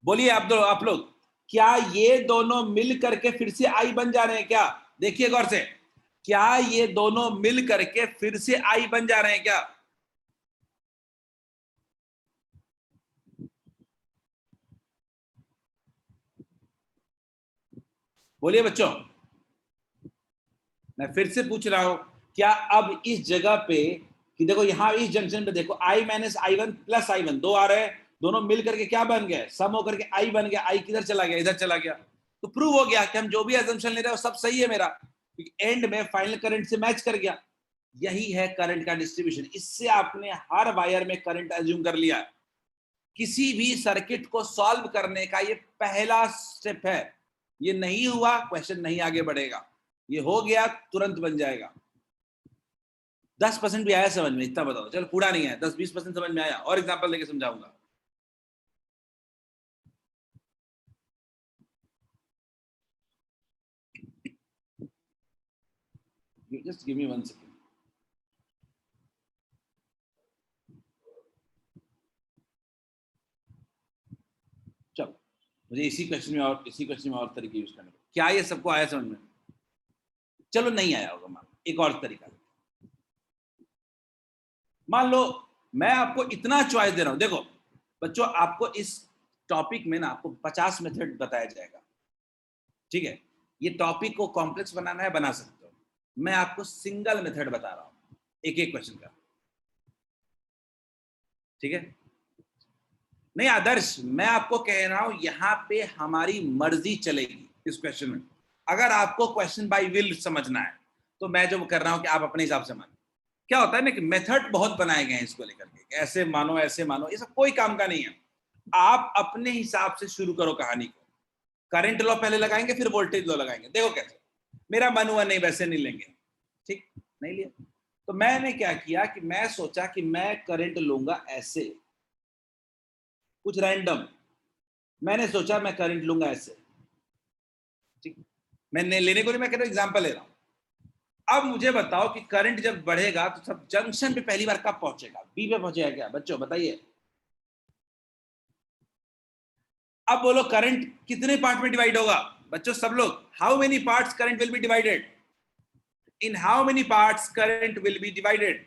बोलिए आप लोग, क्या ये दोनों मिल करके फिर से I बन जा रहे हैं क्या? देखिए गौर से, क्या ये दोनों मिल करके फिर से I बन जा रहे हैं क्या? बोलिए बच्चों, मैं फिर से पूछ रहा हूं, क्या अब इस जगह पे कि देखो यहां इस जंक्शन पे देखो I minus I1 plus I1 दो आ रहे हैं, दोनों मिल करके क्या बन गए, सम होकर के I बन गया। I किधर चला गया, इधर चला गया। तो प्रूव हो गया कि हम जो भी अजम्पशन ले रहे हैं वो सब सही है मेरा, एंड में फाइनल करंट से मैच कर गया। यही है करंट का डिस्ट्रीब्यूशन। इससे आपने हर वायर में करंट अज्यूम कर लिया। किसी भी सर्किट को सॉल्व करने का ये पहला स्टेप है। ये नहीं हुआ क्वेश्चन नहीं आगे बढ़ेगा, ये हो गया तुरंत बन जाएगा। 10% भी आया समझ में, इतना बताओ। चलो पूरा नहीं आया, 10-20% समझ में आया, और एग्जांपल लेके समझाऊंगा। Just give me 1 second. चलो मुझे इसी क्वेश्चन में और तरीके यूज करने। क्या ये सबको आया समझ में? चलो नहीं आया होगा, मान एक और तरीका। मान लो मैं आपको इतना चॉइस दे रहा हूं, देखो बच्चों, आपको इस टॉपिक में ना आपको 50 मेथड बताया जाएगा, ठीक है। ये टॉपिक को कॉम्प्लेक्स बनाना है, बना सकते हो। मैं आपको सिंगल मेथड बता रहा हूं एक एक क्वेश्चन का, ठीक है। नहीं आदर्श, मैं आपको कह रहा हूं यहां पे हमारी मर्जी चलेगी इस क्वेश्चन में। अगर आपको क्वेश्चन बाय विल समझना है तो मैं जो कर रहा हूं कि आप अपने हिसाब से मानो। क्या होता है ना कि मेथड बहुत बनाए गए हैं इसको लेकर के, ऐसे मानो ऐसे मानो, ये सब कोई काम का नहीं है। आप अपने हिसाब से शुरू करो कहानी को। करंट लॉ पहले लगाएंगे, फिर वोल्टेज लॉ लगाएंगे। देखो कैसे, मेरा मन हुआ नहीं वैसे नहीं लेंगे, ठीक नहीं लिया। तो मैंने क्या किया कि मैं सोचा कि मैं करंट लूंगा ऐसे, कुछ रैंडम। मैंने सोचा मैं करंट लूंगा ऐसे, ठीक। मैंने लेने को नहीं, मैं कह रहा हूं एग्जांपल ले रहा हूं। अब मुझे बताओ कि करंट जब बढ़ेगा तो सब जंक्शन पे पहली बार कब पहुंचेगा? बी पे पहुंचेगा क्या बच्चों, बताइए। अब बोलो करंट कितने पार्ट में डिवाइड होगा बच्चों, सब लोग। How many parts current will be divided? In how many parts current will be divided?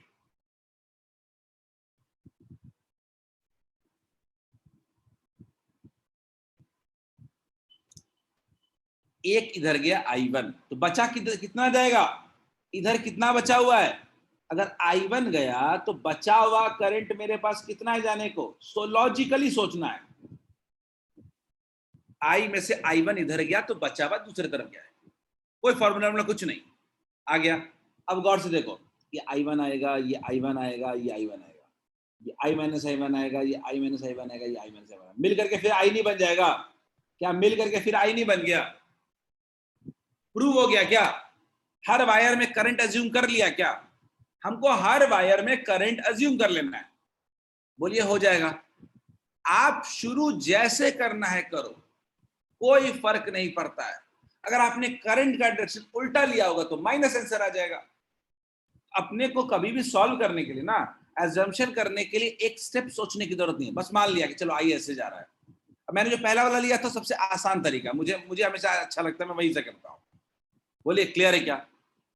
एक इधर गया I1, तो बचा कितना जाएगा, इधर कितना बचा हुआ है। अगर I1 गया तो बचा हुआ करंट मेरे पास कितना है जाने को। सो लॉजिकली सोचना है, I में से I1 इधर गया तो बचा हुआ दूसरे तरफ गया है। कोई फॉर्मूला कुछ नहीं, आ गया। अब गौर से देखो, ये I1 आएगा, ये I1 आएगा, ये I1 आएगा, ये I माइनस I1 आएगा, ये I माइनस I1 आएगा, ये I माइनस I1 मिल करके फिर I नहीं बन जाएगा क्या? मिल करके फिर I नहीं बन गया। प्रूव हो गया क्या? हर वायर में करंट अज्यूम कर लिया क्या? हमको हर वायर में करंट अज्यूम कर लेना है। बोलिए हो जाएगा। आप शुरू जैसे करना है करो, कोई फर्क नहीं पड़ता है। अगर आपने करंट का डायरेक्शन उल्टा लिया होगा तो माइनस आंसर आ जाएगा। अपने को कभी भी सॉल्व करने के लिए ना, एजम्पशन करने के लिए एक स्टेप सोचने की जरूरत नहीं है। बस मान लिया कि चलो आई ऐसे जा रहा है। अब मैंने जो पहला वाला लिया था सबसे आसान तरीका, मुझे हमेशा अच्छा लगता है, मैं वही से करता हूं। बोलिए क्लियर है क्या?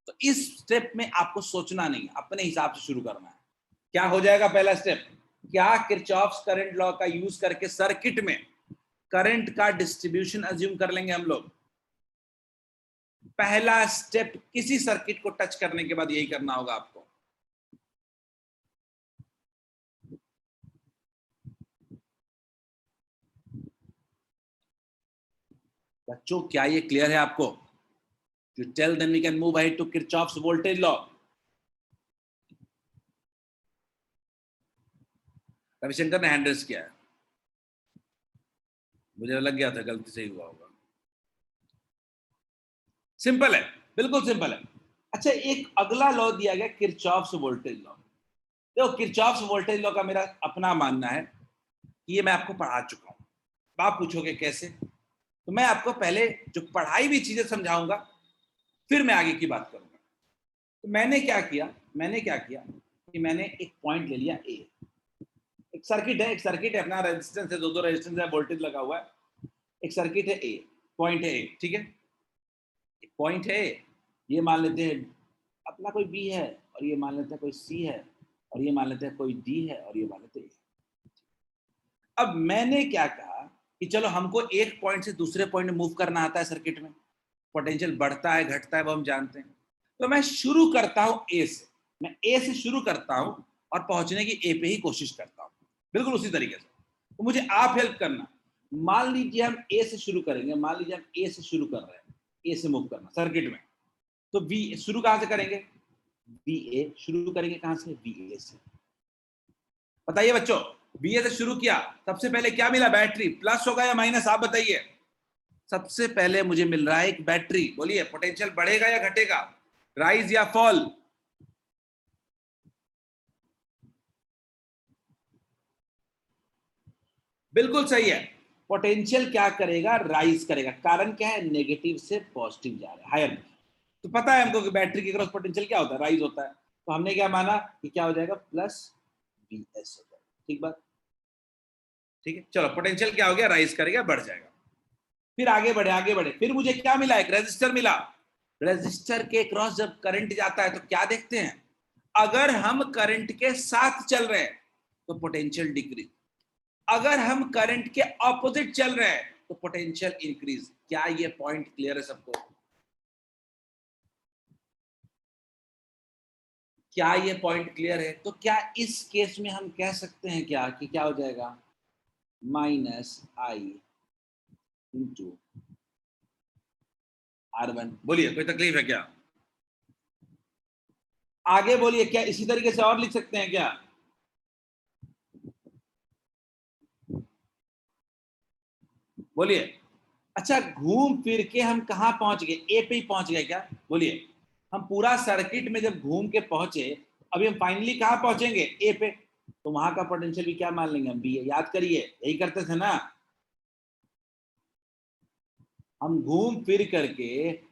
तो इस स्टेप में आपको सोचना नहीं, अपने हिसाब से शुरू करना है। क्या हो जाएगा पहला स्टेप? क्या किरचॉफ्स करंट लॉ का यूज करके सर्किट में करंट का डिस्ट्रीब्यूशन अज्यूम कर लेंगे हम लोग। पहला स्टेप किसी सर्किट को टच करने के बाद यही करना होगा आपको। बच्चों क्या ये क्लियर है आपको? You tell them we can move ahead to Kirchhoff's voltage law. Ravishankar ने हैंड रेस किया है, मुझे लग गया था गलती से ही हुआ होगा। सिंपल है, बिल्कुल सिंपल है। अच्छा, एक अगला लॉ दिया गया किरचॉफ्स वोल्टेज लॉ। देखो किरचॉफ्स वोल्टेज लॉ का मेरा अपना मानना है कि ये मैं आपको पढ़ा चुका हूं। आप पूछोगे कैसे, तो मैं आपको पहले जो पढ़ाई हुई चीजें समझाऊंगा, फिर मैं आगे की बात करूंगा। तो मैंने क्या किया कि मैंने एक पॉइंट ले लिया ए। एक सर्किट है अपना, रेजिस्टेंस है, दो रेजिस्टेंस है, वोल्टेज लगा हुआ है। एक सर्किट है ए, पॉइंट है ए, ठीक है, एक पॉइंट है, ये मान लेते हैं अपना कोई बी है, और ये मान लेते हैं कोई सी है, और ये मान लेते हैं कोई डी है, और ये मान लेते हैं। अब मैंने क्या कहा कि चलो हमको एक पॉइंट से दूसरे पॉइंट में मूव करना आता है सर्किट में, पोटेंशियल बढ़ता है घटता है वो हम जानते हैं। तो मैं शुरू करता हूं ए से, मैं ए से शुरू करता हूं और पहुंचने की ए पे ही कोशिश करता हूं, बिल्कुल उसी तरीके से। तो मुझे आप हेल्प करना। मान लीजिए हम ए से शुरू करेंगे, मान लीजिए हम ए से शुरू कर रहे हैं, ए से मूव करना सर्किट में, तो वी शुरू कहां से करेंगे? वी ए शुरू करेंगे, कहां से? वी ए से। बताइए बच्चों, वी ए से शुरू किया, सबसे पहले क्या मिला? बैटरी। प्लस होगा या माइनस, आप बताइए। सबसे पहले मुझे मिल रहा है एक बैटरी। बोलिए पोटेंशियल बढ़ेगा या घटेगा, राइज या फॉल? बिल्कुल सही है, पोटेंशियल क्या करेगा? राइज करेगा। कारण क्या है? नेगेटिव से पॉजिटिव जा रहा है, हायर। तो पता है हमको कि बैटरी के क्रॉस पोटेंशियल क्या होता है? राइज होता है। तो हमने क्या माना कि क्या हो जाएगा? प्लस बी एस हो जाएगा। ठीक बात, ठीक है। चलो पोटेंशियल क्या हो गया? राइज करेगा, बढ़ जाएगा। फिर आगे बढ़े, फिर मुझे क्या मिला? एक रेजिस्टर मिला। रेजिस्टर के क्रॉस जब करंट जाता है तो क्या देखते हैं? अगर हम करंट के साथ चल रहे हैं तो पोटेंशियल डिक्रीज, अगर हम करंट के ऑपोजिट चल रहे हैं तो पोटेंशियल इंक्रीज। क्या ये पॉइंट क्लियर है सबको? क्या ये पॉइंट क्लियर है? तो क्या इस केस में हम कह सकते हैं क्या कि क्या हो जाएगा? माइनस आई इंटू R1। बोलिए कोई तकलीफ है क्या? आगे बोलिए, क्या इसी तरीके से और लिख सकते हैं क्या? बोलिए। अच्छा, घूम फिर के हम कहां पहुंच गए? ए पे ही पहुंच गए क्या? बोलिए। हम पूरा सर्किट में जब घूम के पहुंचे, अभी हम फाइनली कहां पहुंचेंगे? ए पे। तो वहां का पोटेंशियल भी क्या मान लेंगे हम? बी। याद करिए, यही करते थे ना हम। घूम फिर करके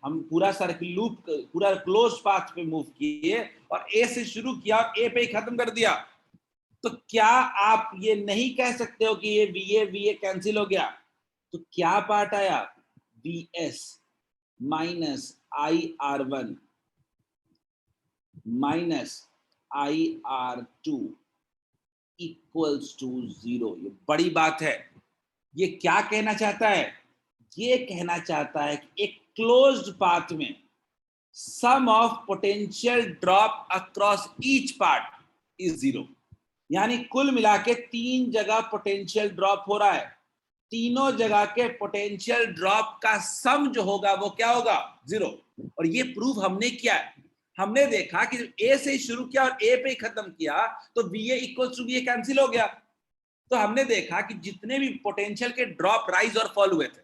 हम पूरा सर्किल लूप, पूरा क्लोज पाथ पे मूव किए और ए से शुरू किया और ए पे ही खत्म कर दिया। तो क्या आप ये नहीं कह सकते हो कि ये वी ए कैंसिल हो गया? तो क्या पार्ट आया? V S minus IR1 minus IR2 equals to 0। ये बड़ी बात है। ये क्या कहना चाहता है? ये कहना चाहता है कि एक क्लोज्ड पाथ में sum of potential drop across each part is 0। यानी कुल मिला के 3 जगह पोटेंशियल ड्रॉप हो रहा है, तीनों जगह के पोटेंशियल ड्रॉप का सम जो होगा वो क्या होगा? 0। और ये प्रूफ हमने किया है। हमने देखा कि ए से ही शुरू किया और ए पे ही खत्म किया तो V A equals to V A cancel हो गया। तो हमने देखा कि जितने भी पोटेंशियल के ड्रॉप राइज और फॉल हुए थे,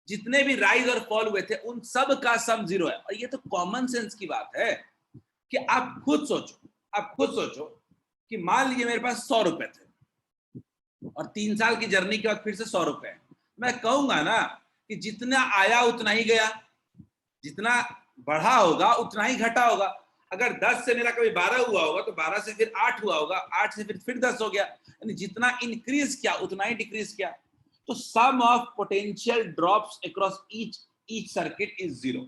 जितने भी राइज और फॉल हुए थे, उन सब का सम 0 है। और ये तो कॉमन सेंस की बात है कि आप खुद सोचो कि मान लीजिए मेरे पास 100 रुपए थे और 3 साल की जर्नी के बाद फिर से 100 रुपए। मैं कहूंगा ना कि जितना आया उतना ही गया, जितना बढ़ा होगा उतना ही घटा होगा। अगर 10 से मेरा कभी 12 हुआ होगा तो 12 से फिर 8 हुआ होगा, 8 से फिर 10 हो गया। यानी जितना इंक्रीज किया उतना ही डिक्रीज किया। तो sum of potential drops across each circuit is 0।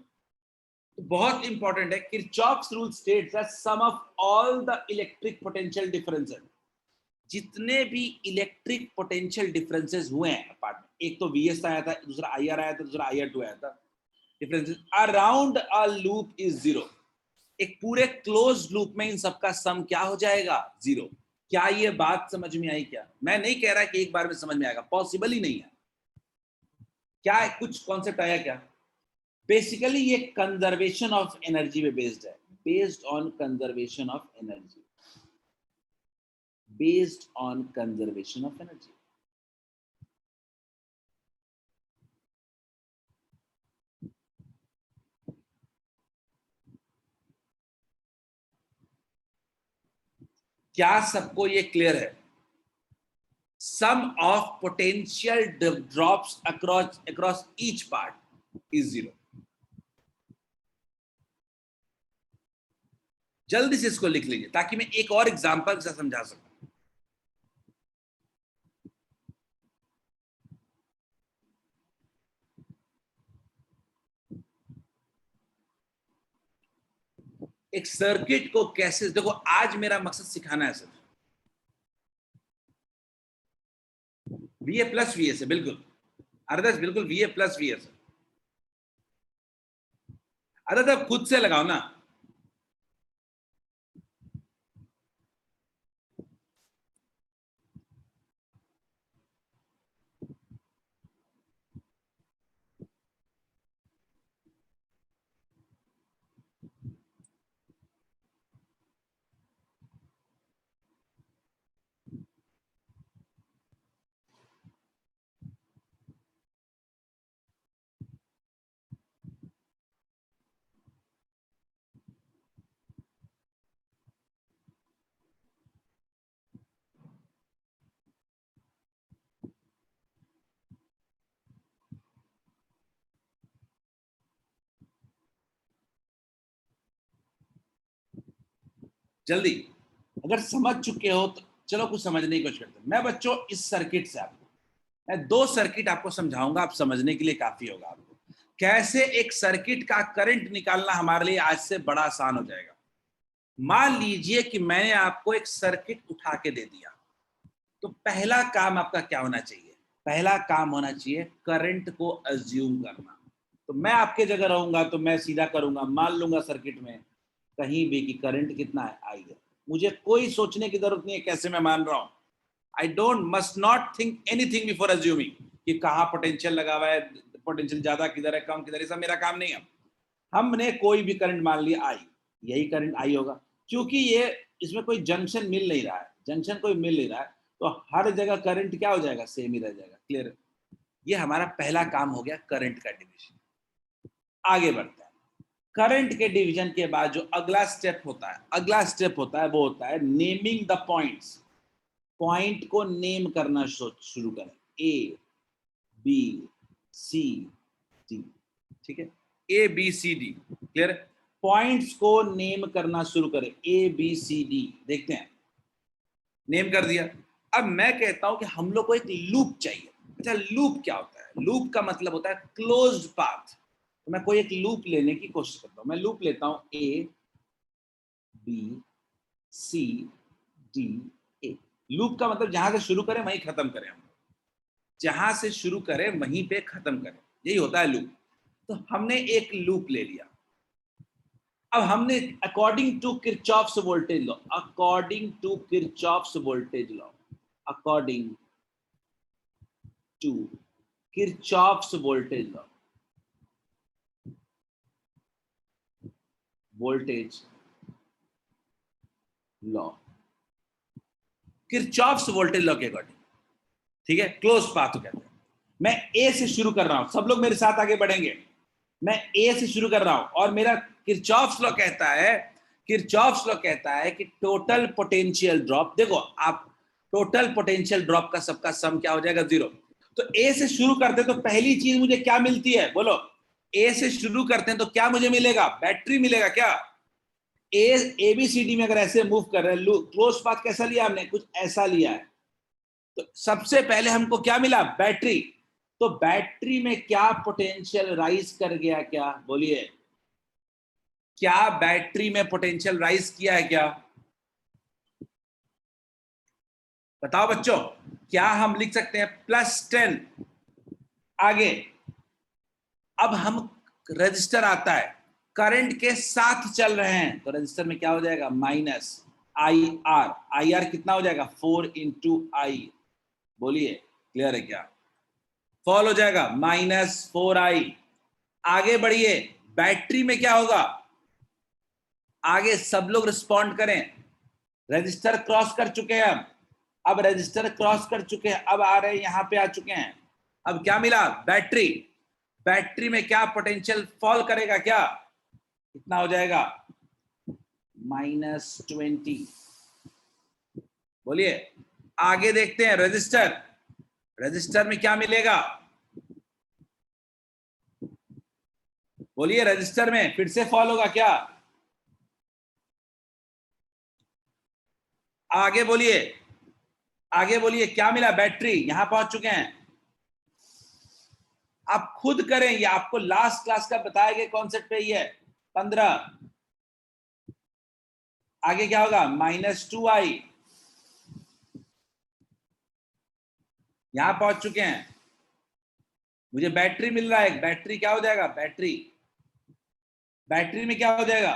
तो बहुत इंपॉर्टेंट है, Kirchhoff's rule states that sum of all the electric potential differences, जितने भी इलेक्ट्रिक पोटेंशियल डिफरेंसेस हुए हैं अपार्ट में, एक तो VS आया था, दूसरा IR आया था, दूसरा IR2 आया था। Difference around a loop is 0। एक पूरे क्लोज लूप में इन सबका सम क्या हो जाएगा? 0। क्या ये बात समझ में आई क्या? मैं नहीं कह रहा कि एक बार में समझ में आएगा, पॉसिबल ही नहीं है। क्या है, कुछ कॉन्सेप्ट आया क्या? बेसिकली ये कंजर्वेशन ऑफ एनर्जी पे बेस्ड है, based on conservation of energy, based on conservation of energy. क्या सबको ये क्लियर है? Sum of potential drops across each part is 0। जल्दी से इसको लिख लीजिए ताकि मैं एक और एग्जांपल से समझा सकूं। एक सर्किट को कैसे, देखो आज मेरा मकसद सिखाना है सिर्फ। VA प्लस VS है, बिल्कुल अरदस, बिल्कुल VA प्लस VS है। अरदस अब खुद से लगाओ ना। जल्दी, अगर समझ चुके हो तो चलो कुछ समझने की कोशिश करते हैं। मैं बच्चों इस सर्किट से आपको, मैं 2 सर्किट आपको समझाऊंगा, आप समझने के लिए काफी होगा आपको। कैसे एक सर्किट का करंट निकालना हमारे लिए आज से बड़ा आसान हो जाएगा। मान लीजिए कि मैंने आपको एक सर्किट उठा के दे दिया, तो पहला काम आपका क्या होना चाहिए? पहला काम होना चाहिए करंट को अज्यूम करना। तो मैं आपके जगह रहूंगा तो मैं सीधा करूंगा, मान लूंगा सर्किट में कहीं भी कि करंट कितना है, आई है। मुझे कोई सोचने की जरूरत नहीं है कैसे मैं मान रहा हूं। I don't must not think anything before assuming कि कहाँ पोटेंशियल लगा हुआ है, पोटेंशियल ज्यादा किधर है, कम किधर है, सब मेरा काम नहीं है। हमने कोई भी करंट मान लिया आई, यही करंट आई होगा, क्योंकि ये इसमें कोई जंक्शन मिल नहीं रहा है, जंक्शन कोई मिल नहीं रहा है, तो हर जगह करंट क्या हो जाएगा? सेम ही रह जाएगा। क्लियर? ये हमारा पहला काम हो गया करंट का डिवीजन। आगे बढ़ते हैं। करंट के डिवीजन के बाद जो अगला स्टेप होता है, वो होता है नेमिंग द पॉइंट्स। पॉइंट को नेम करना शुरू करें, A B C D। ठीक है, A B C D। Clear? Points को नेम करना शुरू करें, A B C D। देखते हैं, नेम कर दिया। अब मैं कहता हूं कि हम लोग को एक लूप चाहिए। अच्छा, लूप क्या होता है? लूप का मतलब होता है क्लोज्ड पाथ। तो मैं कोई एक लूप लेने की कोशिश करता हूं। मैं लूप लेता हूं A B C D A। Loop का मतलब जहां से शुरू करें वहीं खत्म करें, हम जहां से शुरू करें वहीं पे खत्म करें, यही होता है लूप। तो हमने एक लूप ले लिया। अब हमने according to Kirchhoff's voltage law, according to Kirchhoff's voltage law, according to Kirchhoff's voltage law, voltage law, Kirchhoff's voltage law के अकॉर्डिंग, ठीक है, क्लोज पाथ कहते हैं। मैं ए से शुरू कर रहा हूं, सब लोग मेरे साथ आगे बढ़ेंगे। मैं ए से शुरू कर रहा हूं और मेरा किरचॉफ्स लॉ कहता है, किरचॉफ्स लॉ कहता है कि टोटल पोटेंशियल ड्रॉप, देखो आप, टोटल पोटेंशियल ड्रॉप का सबका सम क्या हो जाएगा? 0। तो ए से शुरू करते हैं तो पहली चीज मुझे क्या मिलती है? बोलो, ए से शुरू करते हैं तो क्या मुझे मिलेगा? बैटरी मिलेगा। क्या ए बी सी डी में अगर ऐसे मूव कर रहे हैं, क्लोज पाथ कैसा लिया हमने? कुछ ऐसा लिया है। तो सबसे पहले हमको क्या मिला? बैटरी। तो बैटरी में क्या पोटेंशियल राइज कर गया? क्या बोलिए, क्या बैटरी में पोटेंशियल राइज किया है? क्या बताओ बच्चों, क्या हम लिख सकते हैं +10 आगे अब हम रजिस्टर आता है, करंट के साथ चल रहे हैं तो रजिस्टर में क्या हो जाएगा माइनस IR। IR कितना हो जाएगा 4 इंटू आई, बोलिए क्लियर है क्या? फॉल हो जाएगा -4i। आगे बढ़िए, बैटरी में क्या होगा, आगे सब लोग रिस्पॉन्ड करें। रजिस्टर क्रॉस कर चुके हैं अब रजिस्टर क्रॉस कर चुके हैं, अब आ रहे हैं यहां पे आ चुके हैं। अब क्या मिला, बैटरी। बैटरी में क्या पोटेंशियल फॉल करेगा, क्या कितना हो जाएगा -20। बोलिए आगे देखते हैं, रजिस्टर। रजिस्टर में क्या मिलेगा, बोलिए रजिस्टर में फिर से फॉल होगा क्या? आगे बोलिए, आगे बोलिए क्या मिला, बैटरी। यहां पहुंच चुके हैं, आप खुद करें, ये आपको लास्ट क्लास का बताए गए कॉन्सेप्ट पे ही है। 15 आगे क्या होगा -2i। यहां पहुंच चुके हैं, मुझे बैटरी मिल रहा है। बैटरी क्या हो जाएगा, बैटरी बैटरी में क्या हो जाएगा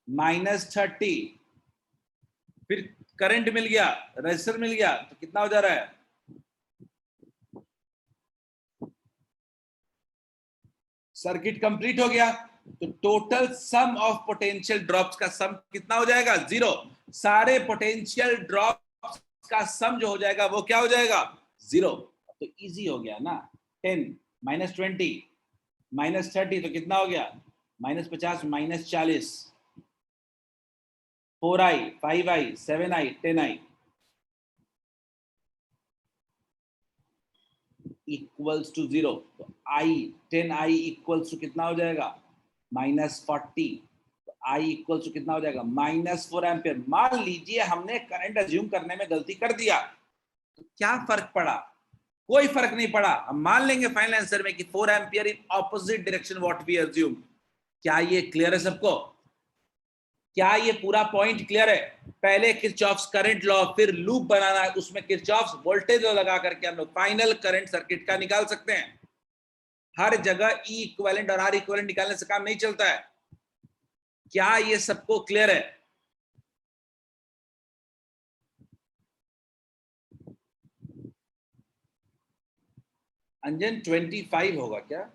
-30। फिर करंट मिल गया, रेजिस्टर मिल गया, तो कितना हो जा रहा है, सर्किट कंप्लीट हो गया। तो total sum of potential drops का सम कितना हो जाएगा 0। सारे पोटेंशियल ड्रॉप्स का सम जो हो जाएगा वो क्या हो जाएगा 0। तो इजी हो गया ना। 10 -20 -30 तो कितना हो गया -50 -40, 4i 5i 7i 10i equals to 0। तो i 10i इक्वल्स टू कितना हो जाएगा -40। तो i इक्वल्स टू कितना हो जाएगा -4 एम्पियर। मान लीजिए हमने करंट अज्यूम करने में गलती कर दिया, तो क्या फर्क पड़ा, कोई फर्क नहीं पड़ा। हम मान लेंगे फाइनल आंसर में कि 4 ampere in opposite direction what we assume. क्या ये क्लियर है सबको? क्या ये पूरा पॉइंट क्लियर है? पहले किरचॉफ्स करंट लॉ, फिर लूप बनाना है, उसमें किरचॉफ्स वोल्टेज लॉ लगा करके हम लोग फाइनल करंट सर्किट का निकाल सकते हैं। हर जगह E इक्विवेलेंट और R इक्विवेलेंट निकालने से काम नहीं चलता है। क्या ये सबको क्लियर है? अंजन 25 होगा क्या?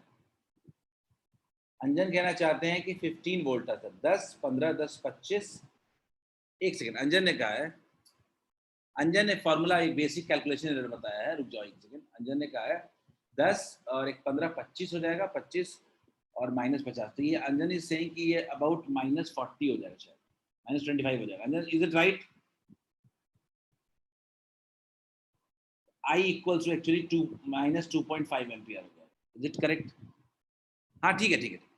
अंजन कहना चाहते हैं कि 15 वोल्ट था सर। 10 15 10 25। एक सेकंड, अंजन ने कहा है, अंजन ने फॉर्मूला एक बेसिक कैलकुलेशन एरर बताया है, रुक जाओ एक सेकंड। अंजन ने कहा है 10 और एक 15 25 हो जाएगा, 25 और -50। तो ये अंजन इज सेइंग कि ये अबाउट -40 हो जाएगा, शायद -25 हो जाएगा। Anjan is it right? I equals to actually -2.5 ampere हो जाएगा। Is it correct? हाँ ठीक है, ठीक है।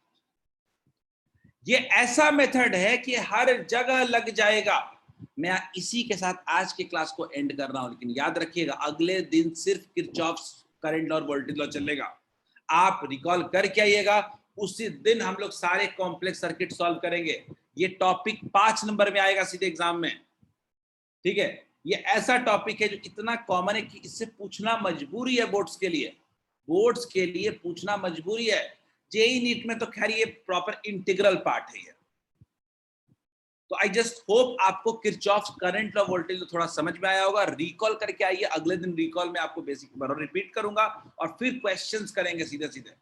ये ऐसा मेथड है कि हर जगह लग जाएगा। मैं इसी के साथ आज के क्लास को एंड कर रहा हूं, लेकिन याद रखिएगा अगले दिन सिर्फ किरचॉफ्स करंट लॉ और वोल्टेज लॉ चलेगा। आप रिकॉल करके आइएगा, उसी दिन हम लोग सारे कॉम्प्लेक्स सर्किट सॉल्व करेंगे। ये टॉपिक 5 नंबर में आएगा सीधे एग्जाम में, ठीक है। ये ऐसा टॉपिक है जो इतना कॉमन है कि इससे पूछना मजबूरी है बोर्ड्स के लिए। बोर्ड्स के लिए पूछना मजबूरी है। जेई नीट में तो खैर ये प्रॉपर इंटीग्रल पार्ट है ये। तो आई जस्ट होप आपको Kirchhoff's current law voltage law थोड़ा समझ में आया होगा। रिकॉल करके आइए, अगले दिन रिकॉल में आपको बेसिक बार रिपीट करूंगा और फिर क्वेश्चंस करेंगे सीधे सीधे।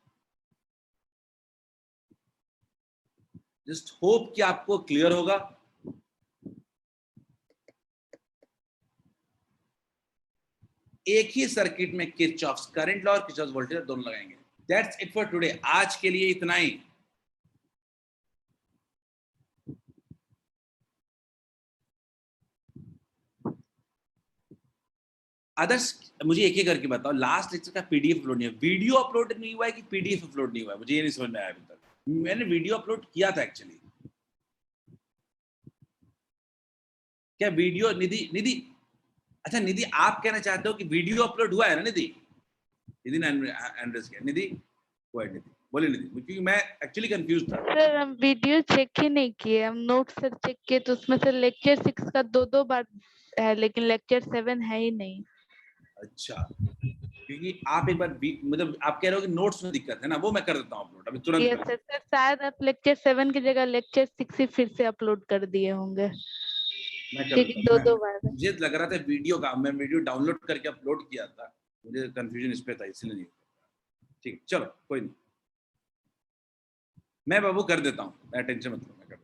जस्ट होप कि आपको क्लियर होगा। एक ही सर्किट में किरचॉफ्स करंट लॉ और किरचॉफ्स वोल्टेज लॉ दोनों लगाएंगे। That's it for today. आज के लिए इतना ही। अदर्स मुझे एक ही करके बताओ, लास्ट लेक्चर का पीडीएफ अपलोड नहीं है, वीडियो अपलोड नहीं हुआ है कि पीडीएफ अपलोड नहीं हुआ है? मुझे ये नहीं समझ में आया अभी तक। मैंने वीडियो अपलोड किया था एक्चुअली। क्या वीडियो निधि अच्छा निधि आप कहना चाहते हो कि वीडियो अपलोड हुआ है ना निधि? निधि एंड्रेस क्या निधि निधि बोले निधि, क्योंकि मैं एक्चुअली कंफ्यूज था। सर हम वीडियो चेक ही नहीं किए, हम नोट सर चेक किए तो उसमें से लेक्चर 6 का 2 बार है, लेकिन लेक्चर 7 है ही नहीं। अच्छा क्योंकि आप एक बार मतलब आप कह रहे हो कि नोट्स में दिक्कत है ना, वो मैं कर देता हूँ अपलोड अभी तुरंत यस कर सर, शायद आप लेक्चर 7 की जगह लेक्चर 6 ही फिर से अपलोड कर दिए होंगे, मैं कर क्योंकि देता हूँ। 2-2 बार है। मुझे लग रहा था वीडियो का, मैं वीडियो डाउनलोड करके अपलोड किया था, मुझे कंफ्यूजन इस पे था इसलिए नहीं। ठीक, चलो कोई नहीं, मैं बाबू कर देता हूँ, टेंशन मत लो, मैं कर